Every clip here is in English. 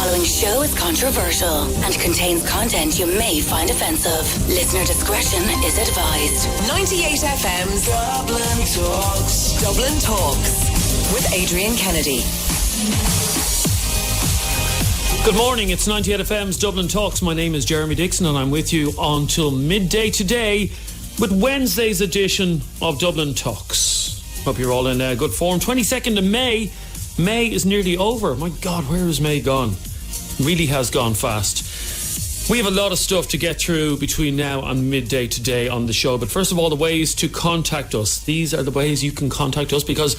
following show is controversial and contains content you may find offensive. Listener discretion is advised. 98 FM's Dublin Talks. Dublin Talks with Adrian Kennedy. Good morning, it's 98 FM's Dublin Talks. My name is Jeremy Dixon and I'm with you until midday today with Wednesday's edition of Dublin Talks. Hope you're all in good form. 22nd of May. May is nearly over. My God, where has May gone? Really has gone fast. We have a lot of stuff to get through between now and midday today on the show. But first of all, the ways to contact us. These are the ways you can contact us because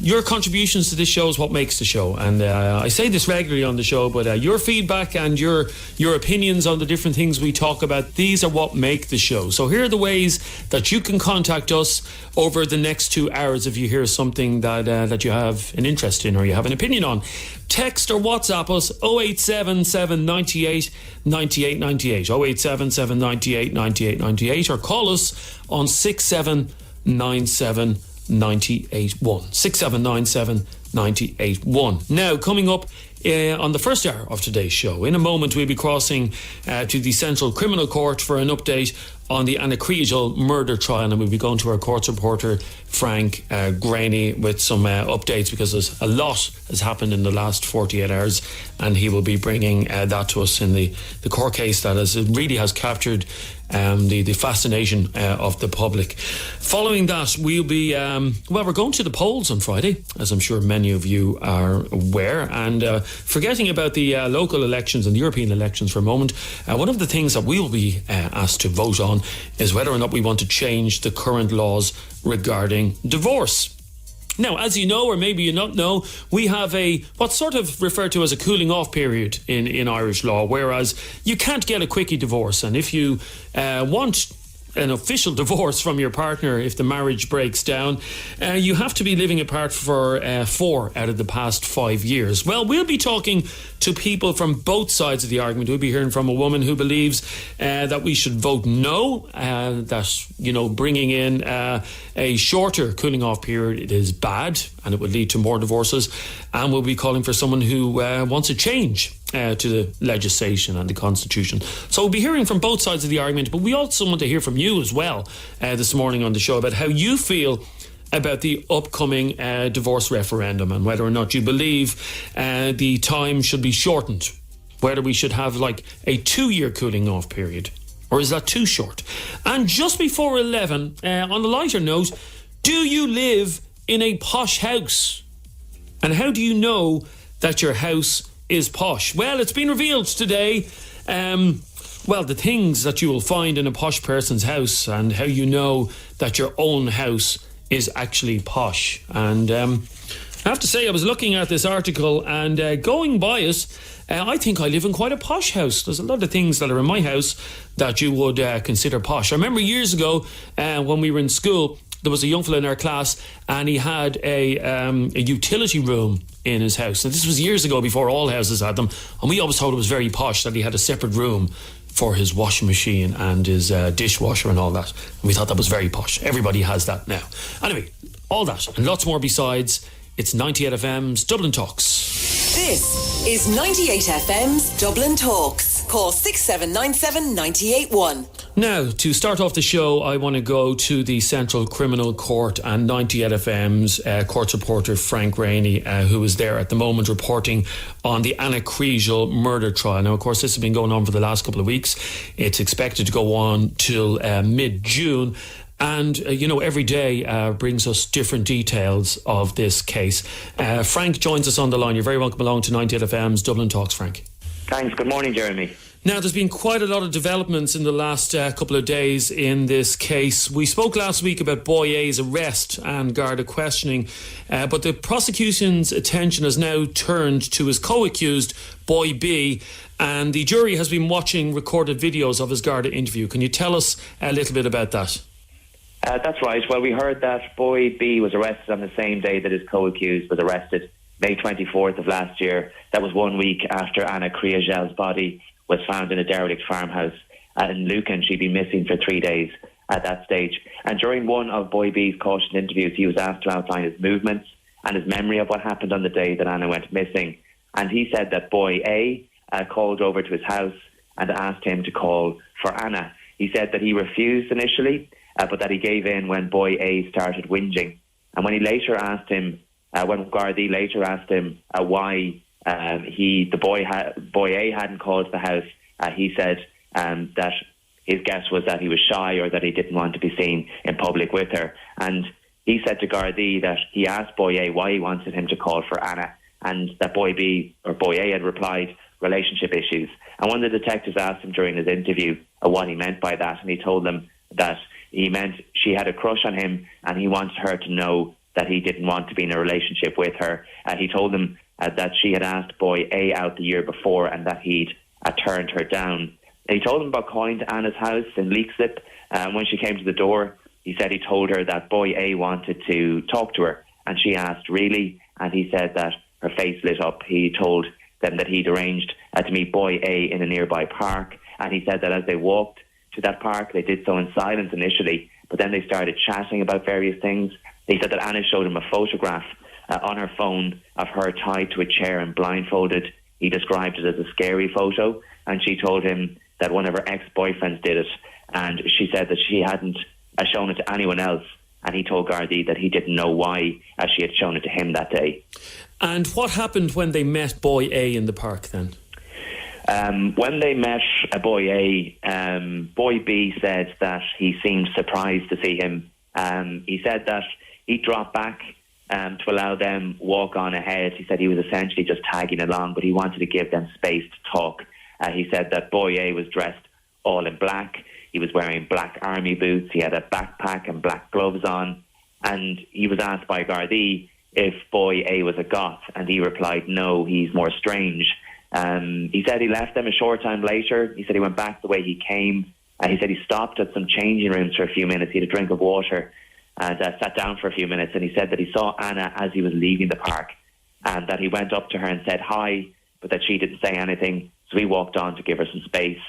your contributions to this show is what makes the show. And I say this regularly on the show, but your feedback and your opinions on the different things we talk about, these are what make the show. So here are the ways that you can contact us over the next 2 hours if you hear something that you have an interest in or you have an opinion on. Text or WhatsApp us 087 798 98 98, 087 798 98 98, or call us on 6797 981, 6797 981. Now, coming up on the first hour of today's show, in a moment we'll be crossing to the Central Criminal Court for an update on the Anna Kriegel murder trial, and we'll be going to our courts reporter Frank Graney with some updates because there's a lot has happened in the last 48 hours, and he will be bringing that to us in the court case that really has captured the fascination of the public. Following that, we'll be we're going to the polls on Friday, as I'm sure many of you are aware, and forgetting about the local elections and the European elections for a moment, one of the things that we'll be asked to vote on is whether or not we want to change the current laws regarding divorce. Now, as you know, or maybe you not know, we have what's sort of referred to as a cooling off period in Irish law, whereas you can't get a quickie divorce. And if you want an official divorce from your partner, if the marriage breaks down, you have to be living apart for 4 out of the past 5 years. Well, we'll be talking to people from both sides of the argument. We'll be hearing from a woman who believes that we should vote no, that, bringing in a shorter cooling off period, it is bad and it would lead to more divorces. And we'll be calling for someone who wants a change to the legislation and the constitution. So we'll be hearing from both sides of the argument, but we also want to hear from you as well this morning on the show about how you feel about the upcoming divorce referendum and whether or not you believe the time should be shortened, whether we should have like a 2-year cooling off period, or is that too short? And just before 11, on a lighter note, do you live in a posh house? And how do you know that your house is posh? Well, it's been revealed today. The things that you will find in a posh person's house and how you know that your own house is actually posh. And I have to say, I was looking at this article and going by it, I think I live in quite a posh house. There's a lot of things that are in my house that you would consider posh. I remember years ago when we were in school, there was a young fella in our class and he had a utility room in his house. And this was years ago, before all houses had them. And we always thought it was very posh that he had a separate room for his washing machine and his dishwasher and all that. And we thought that was very posh. Everybody has that now. Anyway, all that and lots more besides. It's 98 FM's Dublin Talks. This is 98 FM's Dublin Talks. Call 6797 981. Now, to start off the show, I want to go to the Central Criminal Court and 98 FM's court reporter Frank Graney, who is there at the moment reporting on the Anna Kriegel murder trial. Now, of course, this has been going on for the last couple of weeks. It's expected to go on till mid-June. And, every day brings us different details of this case. Frank joins us on the line. You're very welcome along to 98 FM's Dublin Talks, Frank. Thanks. Good morning, Jeremy. Now, there's been quite a lot of developments in the last couple of days in this case. We spoke last week about Boy A's arrest and Garda questioning, but the prosecution's attention has now turned to his co-accused, Boy B, and the jury has been watching recorded videos of his Garda interview. Can you tell us a little bit about that? That's right. Well, we heard that Boy B was arrested on the same day that his co-accused was arrested, May 24th of last year. That was 1 week after Anna Kriegel's body was found in a derelict farmhouse in Lucan. She'd been missing for 3 days at that stage. And during one of Boy B's cautioned interviews, he was asked to outline his movements and his memory of what happened on the day that Anna went missing. And he said that boy A called over to his house and asked him to call for Anna. He said that he refused initially, but that he gave in when boy A started whinging. And when he later asked him, when Gardaí later asked him why boy A hadn't called to the house, he said that his guess was that he was shy or that he didn't want to be seen in public with her. And he said to Gardaí that he asked boy A why he wanted him to call for Anna, and that boy A had replied, relationship issues. And one of the detectives asked him during his interview what he meant by that, and he told them that he meant she had a crush on him and he wanted her to know that he didn't want to be in a relationship with her. He told them that she had asked boy A out the year before and that he'd turned her down. He told him about calling to Anna's house in Leixlip. When she came to the door, he said he told her that boy A wanted to talk to her, and she asked, really? And he said that her face lit up. He told them that he'd arranged to meet boy A in a nearby park, and he said that as they walked to that park, they did so in silence initially, but then they started chatting about various things. He said that Anna showed him a photograph on her phone of her tied to a chair and blindfolded. He described it as a scary photo, and she told him that one of her ex-boyfriends did it, and she said that she hadn't shown it to anyone else, and he told Gardaí that he didn't know why she had shown it to him that day. And what happened when they met boy A in the park then? When they met boy A, boy B said that he seemed surprised to see him. He said that he dropped back to allow them walk on ahead. He said he was essentially just tagging along, but he wanted to give them space to talk. He said that boy A was dressed all in black. He was wearing black army boots. He had a backpack and black gloves on. And he was asked by Gardaí if boy A was a goth, and he replied, no, he's more strange. He said he left them a short time later. He said he went back the way he came. He said he stopped at some changing rooms for a few minutes. He had a drink of water and sat down for a few minutes. And he said that he saw Anna as he was leaving the park, and that he went up to her and said hi, but that she didn't say anything. So he walked on to give her some space.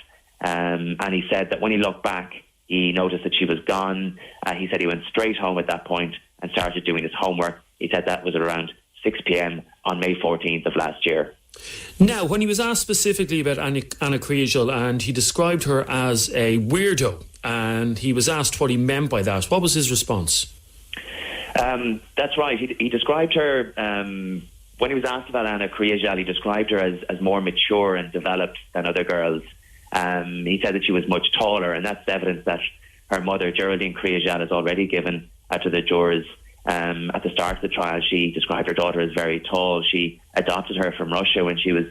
And he said that when he looked back, he noticed that she was gone. He said he went straight home at that point and started doing his homework. He said that was around 6 p.m. on May 14th of last year. Now, when he was asked specifically about Anna Kriegel, and he described her as a weirdo, and he was asked what he meant by that, what was his response? That's right. He described her, when he was asked about Anna Kriegel, he described her as more mature and developed than other girls. He said that she was much taller, and that's evidence that her mother, Geraldine Kriegel, has already given to the jurors. At the start of the trial, she described her daughter as very tall. She adopted her from Russia when she was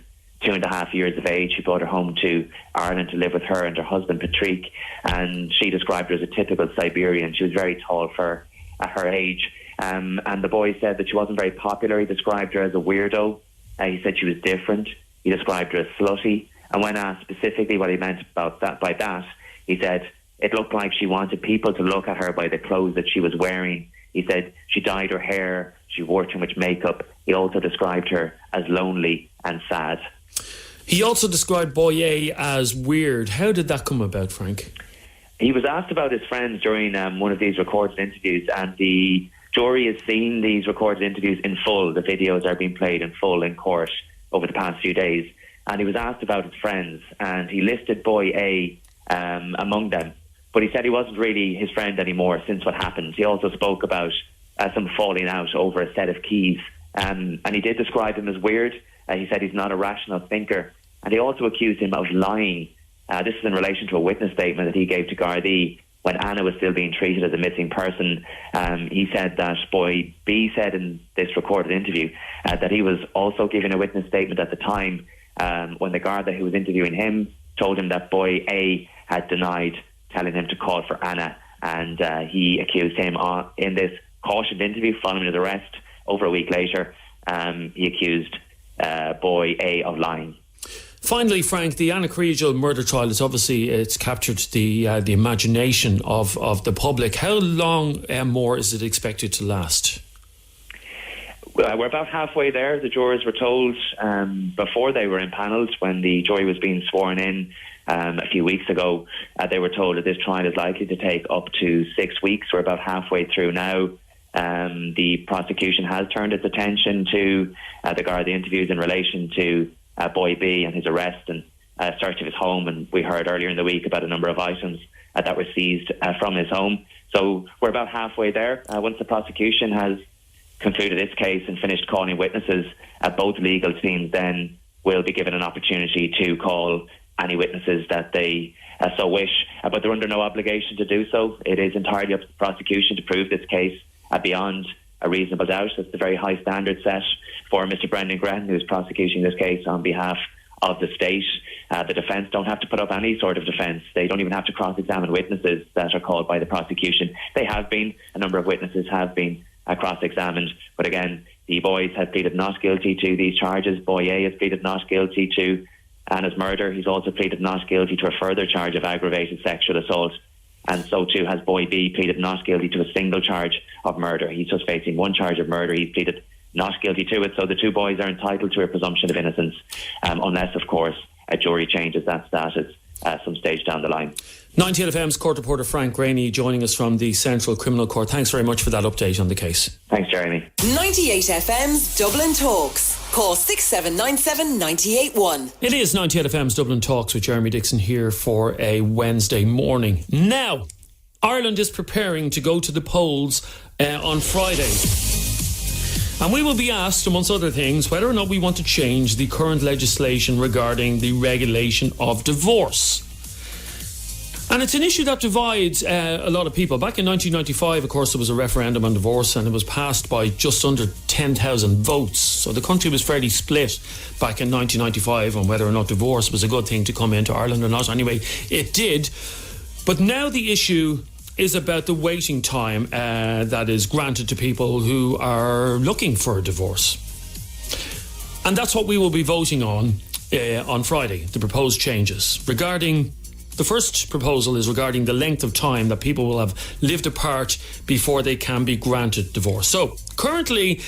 2.5 years of age. She brought her home to Ireland to live with her and her husband, Patrick, and she described her as a typical Siberian. She was very tall for her age. And the boy said that she wasn't very popular. He described her as a weirdo. He said she was different. He described her as slutty. And when asked specifically what he meant by that, he said it looked like she wanted people to look at her by the clothes that she was wearing. He said she dyed her hair, she wore too much makeup. He also described her as lonely and sad. He also described boy A as weird. How did that come about, Frank? He was asked about his friends during one of these recorded interviews, and the jury has seen these recorded interviews in full. The videos are being played in full in court over the past few days. And he was asked about his friends, and he listed boy A among them. But he said he wasn't really his friend anymore since what happened. He also spoke about some falling out over a set of keys. And he did describe him as weird. He said he's not a rational thinker. And he also accused him of lying. This is in relation to a witness statement that he gave to Gardaí when Anna was still being treated as a missing person. He said that boy B said in this recorded interview that he was also giving a witness statement at the time when the Garda who was interviewing him told him that boy A had denied telling him to call for Anna, and he accused him in this cautioned interview following his arrest over a week later. He accused boy A of lying. Finally, Frank, the Anna Kriegel murder trial is obviously, it's captured the imagination of the public. How long more is it expected to last? We're about halfway there. The jurors were told before they were impanelled, when the jury was being sworn in a few weeks ago, they were told that this trial is likely to take up to 6 weeks. We're about halfway through now. The prosecution has turned its attention to the Garda interviews in relation to Boy B and his arrest and search of his home. And we heard earlier in the week about a number of items that were seized from his home. So we're about halfway there. Once the prosecution has concluded its case and finished calling witnesses, both legal teams then will be given an opportunity to call any witnesses that they so wish. But they're under no obligation to do so. It is entirely up to the prosecution to prove this case beyond a reasonable doubt. It's the very high standard set for Mr. Brendan Gretton, who is prosecuting this case on behalf of the state. The defence don't have to put up any sort of defence. They don't even have to cross-examine witnesses that are called by the prosecution. They have been. A number of witnesses have been cross-examined. But again, the boys have pleaded not guilty to these charges. Boy A has pleaded not guilty to Anna's murder. He's also pleaded not guilty to a further charge of aggravated sexual assault. And so too has Boy B pleaded not guilty to a single charge of murder. He's just facing one charge of murder. He's pleaded not guilty to it. So the two boys are entitled to a presumption of innocence, unless, of course, a jury changes that status at some stage down the line. 98 FM's court reporter Frank Graney joining us from the Central Criminal Court. Thanks very much for that update on the case. Thanks, Jeremy. 98 FM's Dublin Talks. Call 6797 981. It is 98 FM's Dublin Talks with Jeremy Dixon here for a Wednesday morning. Now, Ireland is preparing to go to the polls on Friday. And we will be asked, amongst other things, whether or not we want to change the current legislation regarding the regulation of divorce. And it's an issue that divides a lot of people. Back in 1995, of course, there was a referendum on divorce and it was passed by just under 10,000 votes. So the country was fairly split back in 1995 on whether or not divorce was a good thing to come into Ireland or not. Anyway, it did. But now the issue is about the waiting time that is granted to people who are looking for a divorce. And that's what we will be voting on Friday, the proposed changes. The first proposal is regarding the length of time that people will have lived apart before they can be granted divorce. So currently,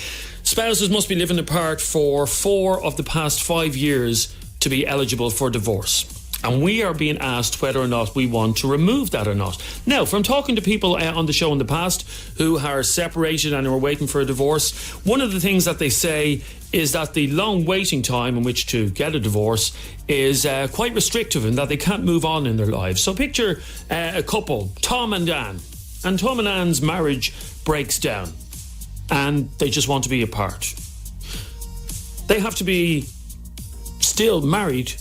spouses must be living apart for 4 of the past 5 years to be eligible for divorce. And we are being asked whether or not we want to remove that or not. Now, from talking to people on the show in the past who are separated and are waiting for a divorce, one of the things that they say is that the long waiting time in which to get a divorce is quite restrictive and that they can't move on in their lives. So picture a couple, Tom and Anne. And Tom and Anne's marriage breaks down and they just want to be apart. They have to be still married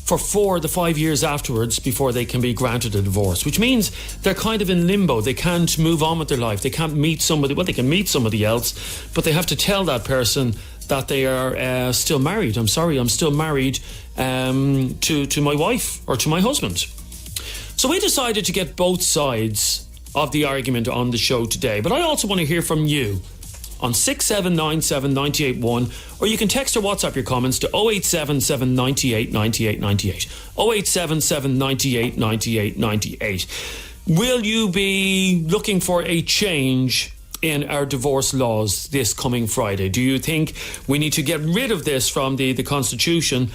for 4 to 5 years afterwards before they can be granted a divorce, which means they're kind of in limbo. They can't move on with their life. They can't meet somebody. Well, they can meet somebody else, but they have to tell that person that they are still married. I'm sorry, I'm still married to my wife or to my husband. So we decided to get both sides of the argument on the show today, but I also want to hear from you on 6797 981, or you can text or WhatsApp your comments to 0877 98 98 98. 0877 98 98 98. Will you be looking for a change in our divorce laws this coming Friday? Do you think we need to get rid of this from the Constitution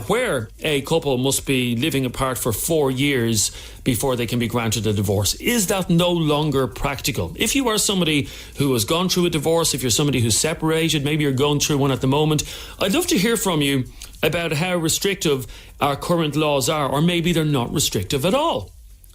where a couple must be living apart for 4 years before they can be granted a divorce? Is that no longer practical? If you are somebody who has gone through a divorce, if you're somebody who's separated, maybe you're going through one at the moment, I'd love to hear from you about how restrictive our current laws are, or maybe they're not restrictive at all.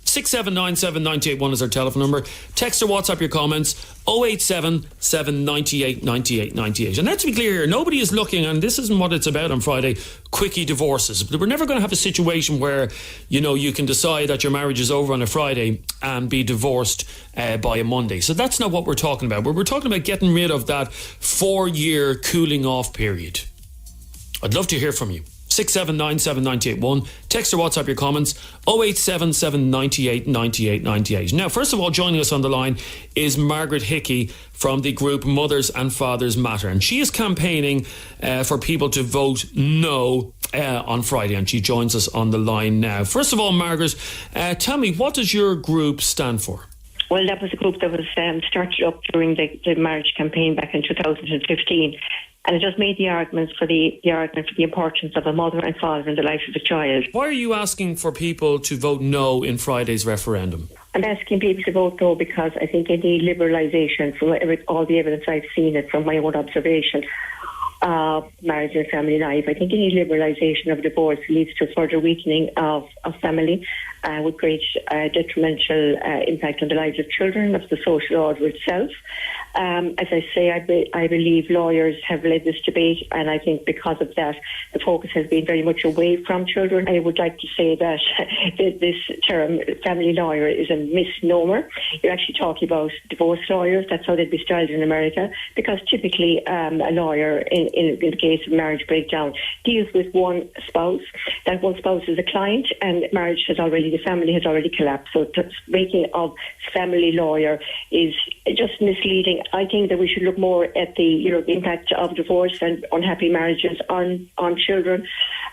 6797 981 is our telephone number. Text or WhatsApp your comments 0877 98 98 98. And let's be clear here, nobody is looking, and this isn't what it's about on Friday, quickie divorces. But we're never going to have a situation where, you can decide that your marriage is over on a Friday and be divorced by a Monday. So that's not what we're talking about. We're talking about getting rid of that 4-year cooling off period. I'd love to hear from you. 6797 981. Text or WhatsApp your comments 0877 98 98 98. Now, first of all, joining us on the line is Margaret Hickey from the group Mothers and Fathers Matter, and she is campaigning for people to vote no on Friday, and she joins us on the line now. First of all, Margaret, tell me, what does your group stand for? Well, that was a group that was started up during the marriage campaign back in 2015. And it just made the argument for the importance of a mother and father in the life of a child. Why are you asking for people to vote no in Friday's referendum? I'm asking people to vote no because I think any liberalisation, from all the evidence I've seen it from my own observation of marriage and family life, I think any liberalisation of divorce leads to a further weakening of family, with great detrimental impact on the lives of children, of the social order itself. As I say, I believe lawyers have led this debate, and I think because of that, the focus has been very much away from children. I would like to say that this term family lawyer is a misnomer. You're actually talking about divorce lawyers. That's how they'd be styled in America, because typically a lawyer, in the case of marriage breakdown, deals with one spouse. That one spouse is a client, and the family has already collapsed. So making of family lawyer is just misleading. I think that we should look more at the impact of divorce and unhappy marriages on children,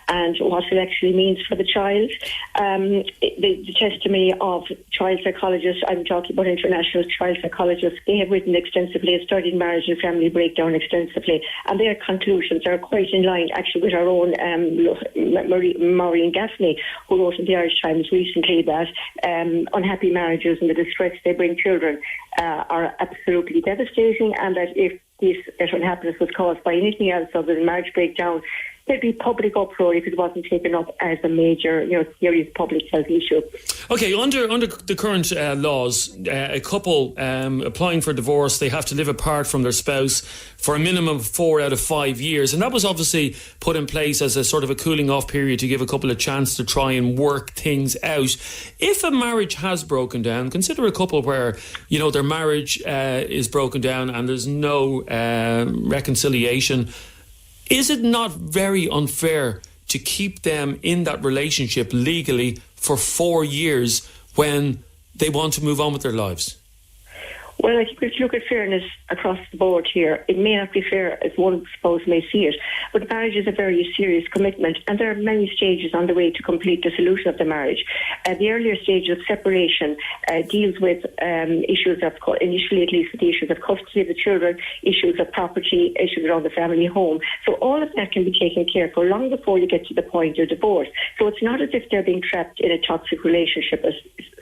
and what it actually means for the child. The testimony of child psychologists, I'm talking about international child psychologists, they have written extensively and studied marriage and family breakdown extensively, and their conclusions are quite in line actually with our own Maureen Gaffney, who wrote in the Irish Times recently that unhappy marriages and the distress they bring children are absolutely devastating, and that if this unhappiness was caused by anything else other than marriage breakdown, there'd be public uproar if it wasn't taken up as a major, serious public health issue. Okay, under the current laws, a couple applying for divorce, they have to live apart from their spouse for a minimum of 4 out of 5 years. And that was obviously put in place as a sort of a cooling off period to give a couple a chance to try and work things out. If a marriage has broken down, consider a couple where, their marriage is broken down and there's no reconciliation. Is it not very unfair to keep them in that relationship legally for 4 years when they want to move on with their lives? Well, I think if you look at fairness across the board here, it may not be fair as one spouse may see it, but marriage is a very serious commitment, and there are many stages on the way to complete the solution of the marriage. The earlier stage of separation deals with issues of, initially at least with the issues of custody of the children, issues of property, issues around the family home. So all of that can be taken care of long before you get to the point of divorce. So it's not as if they're being trapped in a toxic relationship, as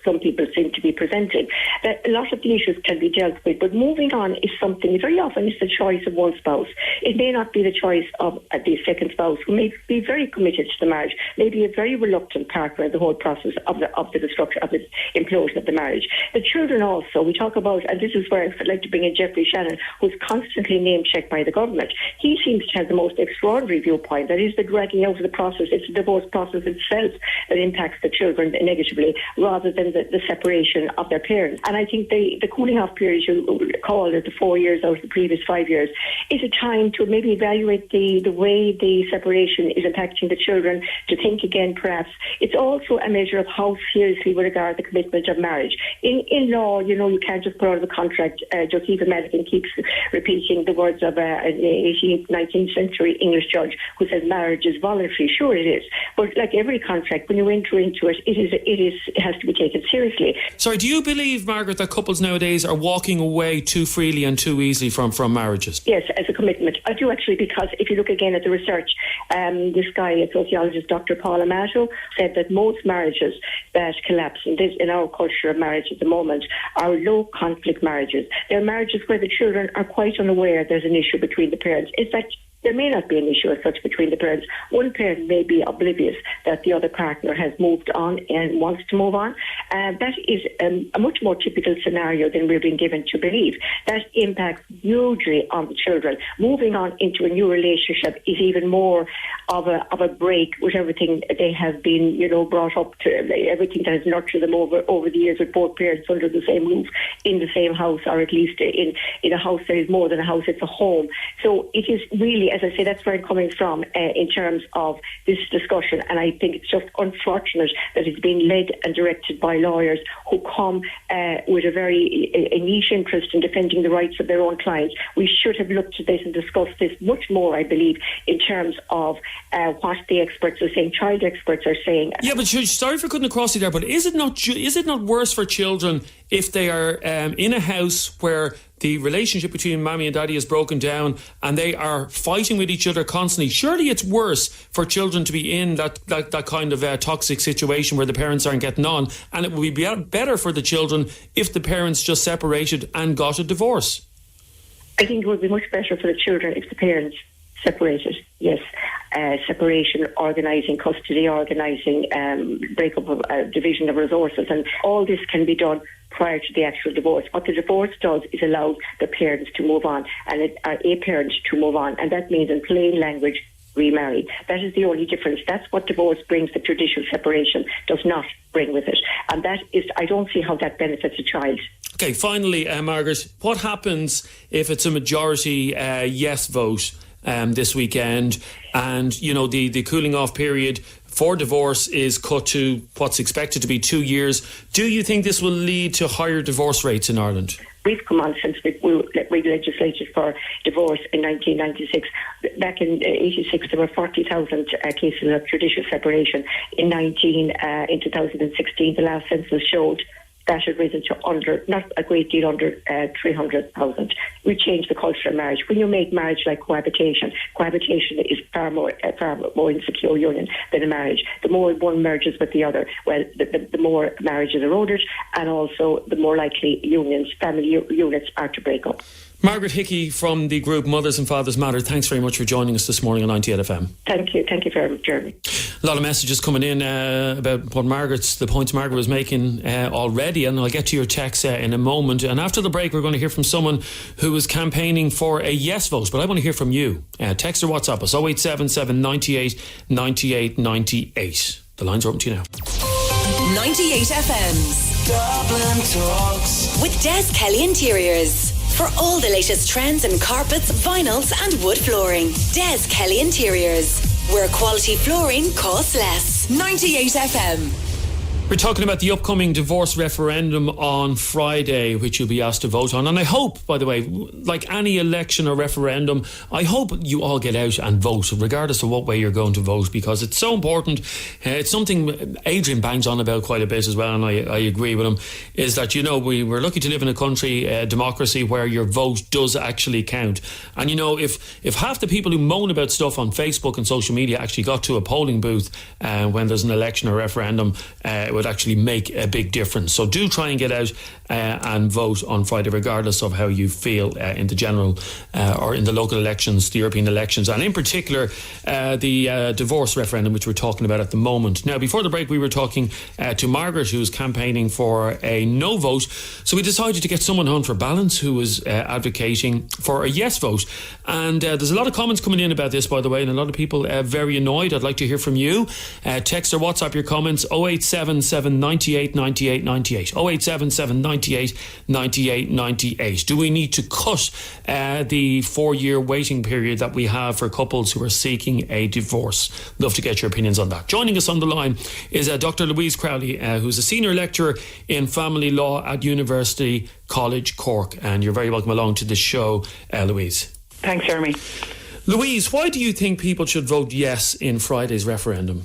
some people seem to be presenting. That a lot of the issues can be dealt with, but moving on is something, very often it's the choice of one spouse. It may not be the choice of the second spouse, who may be very committed to the marriage, may be a very reluctant partner in the whole process of the destruction, of the implosion of the marriage. The children also, we talk about, and this is where I'd like to bring in Jeffrey Shannon, who's constantly name-checked by the government. He seems to have the most extraordinary viewpoint, that is the dragging out of the process. It's the divorce process itself that impacts the children negatively, rather than the separation of their parents. And I think the cooling off period, you call it the 4 years out of the previous 5 years, is a time to maybe evaluate the way the separation is impacting the children, to think again perhaps. It's also a measure of how seriously we regard the commitment of marriage. In law, you can't just put out of a contract. Josepha Madigan keeps repeating the words of an 18th, 19th century English judge who says marriage is voluntary. Sure it is. But like every contract, when you enter into it, it has to be taken seriously. Sorry, do you believe, Margaret, that couples nowadays are walking away too freely and too easily from marriages? Yes, as a commitment. I do actually, because if you look again at the research, this guy, a sociologist, Dr. Paul Amato, said that most marriages that collapse in our culture of marriage at the moment are low conflict marriages. They're marriages where the children are quite unaware there's an issue between the parents. In fact, there may not be an issue as such between the parents. One parent may be oblivious that the other partner has moved on and wants to move on. That is a much more typical scenario than we're being given to believe. That impacts hugely on the children. Moving on into a new relationship is even more of a break with everything they have been, brought up to, everything that has nurtured them over the years, with both parents under the same roof, in the same house, or at least in a house that is more than a house, it's a home. So it is really, as I say, that's where I'm coming from in terms of this discussion, and I think it's just unfortunate that it's being led and directed by lawyers who come with a niche interest in defending the rights of their own clients. We should have looked at this and discussed this much more, I believe, in terms of what the experts are saying, child experts are saying. Yeah, but sorry for cutting across you there, but is it not worse for children if they are in a house where the relationship between Mammy and Daddy is broken down and they are fighting with each other constantly. Surely it's worse for children to be in that kind of toxic situation where the parents aren't getting on, and it would be better for the children if the parents just separated and got a divorce. I think it would be much better for the children if the parents separated, yes. Separation, organising custody, organising breakup of division of resources, and all this can be done prior to the actual divorce. What the divorce does is allow the parents to move on, and a parent to move on, and that means in plain language, remarry. That is the only difference. That's what divorce brings, the traditional separation does not bring with it. And that is, I don't see how that benefits a child. Okay, finally, Margaret, what happens if it's a majority yes vote this weekend, and the cooling off period for divorce is cut to what's expected to be 2 years? Do you think this will lead to higher divorce rates in Ireland? We've come on since we legislated for divorce in 1996. Back in 86, there were 40,000 cases of judicial separation. In 2016, the last census showed that had risen to not a great deal under 300,000. We changed the culture of marriage. When you make marriage like cohabitation is far more insecure union than a marriage. The more one merges with the other, well, the more marriages are ordered, and also the more likely family units are to break up. Margaret Hickey from the group Mothers and Fathers Matter, thanks very much for joining us this morning on 98 FM. Thank you very much, Jeremy. A lot of messages coming in about the points Margaret was making already, and I'll get to your text in a moment. And after the break, we're going to hear from someone who is campaigning for a yes vote, but I want to hear from you. Text or WhatsApp us 0877 98 98 98. The lines are open to you now. 98 FM's Dublin Talks with Des Kelly Interiors. For all the latest trends in carpets, vinyls and wood flooring. Des Kelly Interiors, where quality flooring costs less. 98 FM. We're talking about the upcoming divorce referendum on Friday, which you'll be asked to vote on. And I hope, by the way, like any election or referendum, I hope you all get out and vote, regardless of what way you're going to vote, because it's so important. It's something Adrian bangs on about quite a bit as well, and I agree with him, is that, we're lucky to live in a country, democracy, where your vote does actually count. And, if half the people who moan about stuff on Facebook and social media actually got to a polling booth when there's an election or referendum, it would actually make a big difference. So do try and get out and vote on Friday, regardless of how you feel in the general or in the local elections, the European elections, and in particular the divorce referendum, which we're talking about at the moment. Now, before the break, we were talking to Margaret, who's campaigning for a no vote. So we decided to get someone on for balance who was advocating for a yes vote. And there's a lot of comments coming in about this, by the way, and a lot of people very annoyed. I'd like to hear from you. Text or WhatsApp your comments 0877 98 98 98. 0877 98 98 98. Do we need to cut the 4-year waiting period that we have for couples who are seeking a divorce? Love to get your opinions on that. Joining us on the line is Dr. Louise Crowley, who's a senior lecturer in family law at University College Cork. And you're very welcome along to the show, Louise. Thanks, Jeremy. Louise, why do you think people should vote yes in Friday's referendum?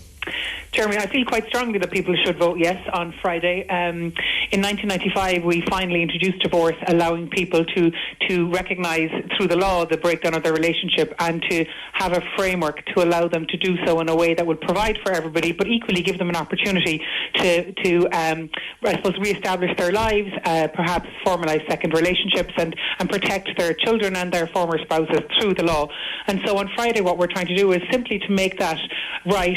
Jeremy, I feel quite strongly that people should vote yes on Friday. In 1995, we finally introduced divorce, allowing people to recognise through the law the breakdown of their relationship and to have a framework to allow them to do so in a way that would provide for everybody, but equally give them an opportunity to I suppose, re-establish their lives, perhaps formalise second relationships and protect their children and their former spouses through the law. And so on Friday, what we're trying to do is simply to make that right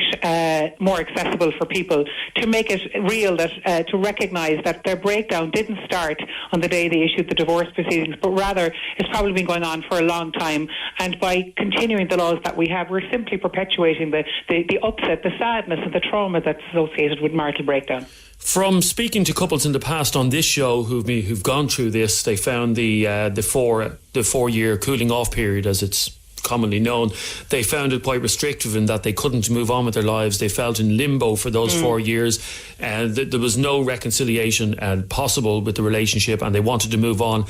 more accessible for people, to make it real, that to recognise that their breakdown didn't start on the day they issued the divorce proceedings, but rather it's probably been going on for a long time. And by continuing the laws that we have, we're simply perpetuating the upset, the sadness and the trauma that's associated with marital breakdown. From speaking to couples in the past on this show who've gone through this, they found the 4-year cooling off period, as it's commonly known, they found it quite restrictive in that they couldn't move on with their lives. They felt in limbo for those 4 years, and there was no reconciliation possible with the relationship, and they wanted to move on.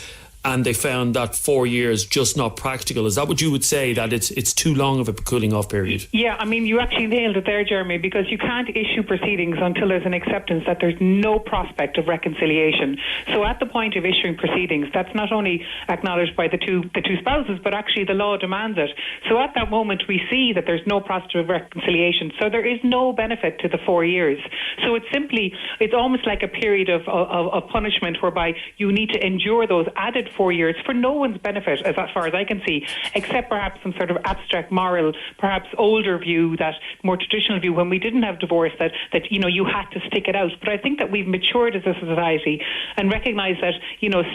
and they found that 4 years just not practical. Is that what you would say, that it's too long of a cooling off period? Yeah, I mean, you actually nailed it there, Jeremy, because you can't issue proceedings until there's an acceptance that there's no prospect of reconciliation. So at the point of issuing proceedings, that's not only acknowledged by the two spouses, but actually the law demands it. So at that moment, we see that there's no prospect of reconciliation. So there is no benefit to the 4 years. So it's almost like a period of punishment whereby you need to endure those added 4 years for no one's benefit, as far as I can see, except perhaps some sort of abstract moral, perhaps older view, that more traditional view when we didn't have divorce, that you had to stick it out. But I think that we've matured as a society and recognise that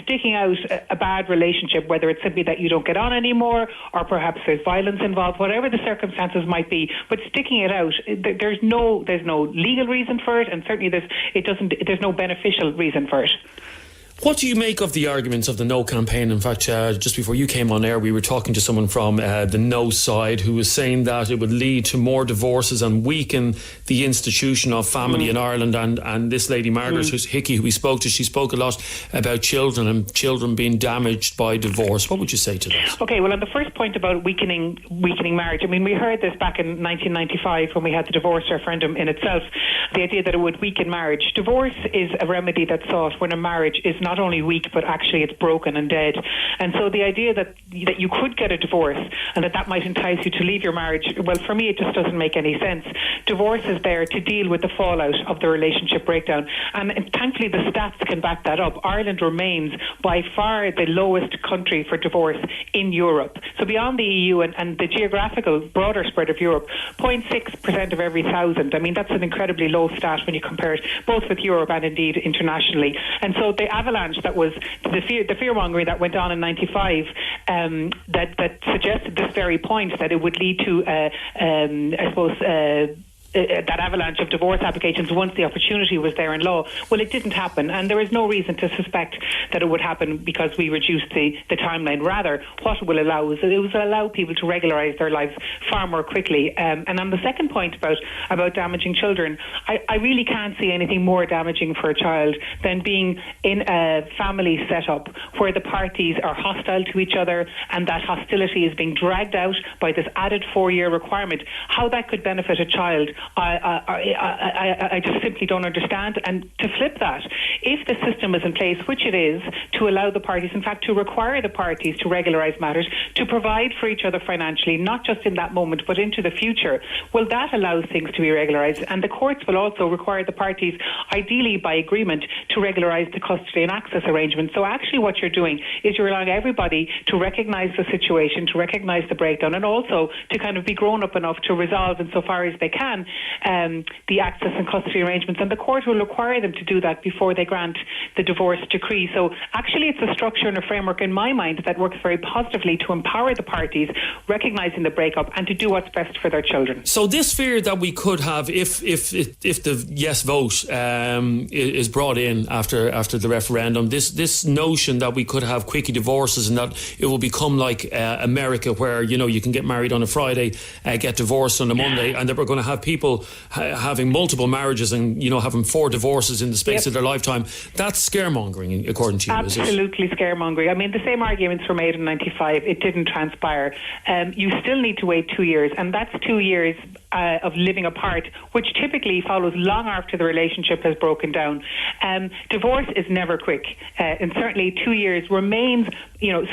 sticking out a bad relationship, whether it's simply that you don't get on anymore or perhaps there's violence involved, whatever the circumstances might be, but sticking it out, there's no legal reason for it, and certainly there's no beneficial reason for it. What do you make of the arguments of the No campaign? In fact, just before you came on air, we were talking to someone from the No side who was saying that it would lead to more divorces and weaken the institution of family in Ireland. And this lady, Margaret Hickey, who we spoke to, she spoke a lot about children and children being damaged by divorce. What would you say to that? Okay, well, on the first point about weakening marriage, I mean, we heard this back in 1995 when we had the divorce referendum in itself, the idea that it would weaken marriage. Divorce is a remedy that's sought when a marriage is not only weak, but actually it's broken and dead. And so the idea that you could get a divorce and that might entice you to leave your marriage, well, for me, it just doesn't make any sense. Divorce is there to deal with the fallout of the relationship breakdown. And thankfully, the stats can back that up. Ireland remains by far the lowest country for divorce in Europe. So beyond the EU and the geographical broader spread of Europe, 0.6% of every 1,000. I mean, that's an incredibly low stat when you compare it both with Europe and indeed internationally. And so the avalanche that was the fear-mongering that went on in 95 that suggested this very point, that it would lead to, that avalanche of divorce applications once the opportunity was there in law. Well, it didn't happen, and there is no reason to suspect that it would happen because we reduced the timeline. Rather, what it will allow is it will allow people to regularise their lives far more quickly. And on the second point about damaging children, I really can't see anything more damaging for a child than being in a family setup where the parties are hostile to each other and that hostility is being dragged out by this added 4-year requirement. How that could benefit a child, I just simply don't understand. And to flip that, if the system is in place, which it is, to allow the parties, in fact, to require the parties to regularise matters, to provide for each other financially, not just in that moment, but into the future, well, that allows things to be regularised. And the courts will also require the parties, ideally by agreement, to regularise the custody and access arrangement. So actually what you're doing is you're allowing everybody to recognise the situation, to recognise the breakdown, and also to kind of be grown up enough to resolve, insofar as they can, the access and custody arrangements, and the court will require them to do that before they grant the divorce decree. So actually it's a structure and a framework in my mind that works very positively to empower the parties, recognising the breakup and to do what's best for their children. So this fear that we could have if the yes vote is brought in after the referendum, this notion that we could have quickie divorces and that it will become like America, where you can get married on a Friday, get divorced on a Monday, and that we're going to have people having multiple marriages and having 4 divorces in the space of their lifetime. That's scaremongering, according to you. Absolutely scaremongering. I mean, the same arguments were made in 95. It didn't transpire. You still need to wait 2 years, and that's 2 years of living apart, which typically follows long after the relationship has broken down. Divorce is never quick, and certainly 2 years remains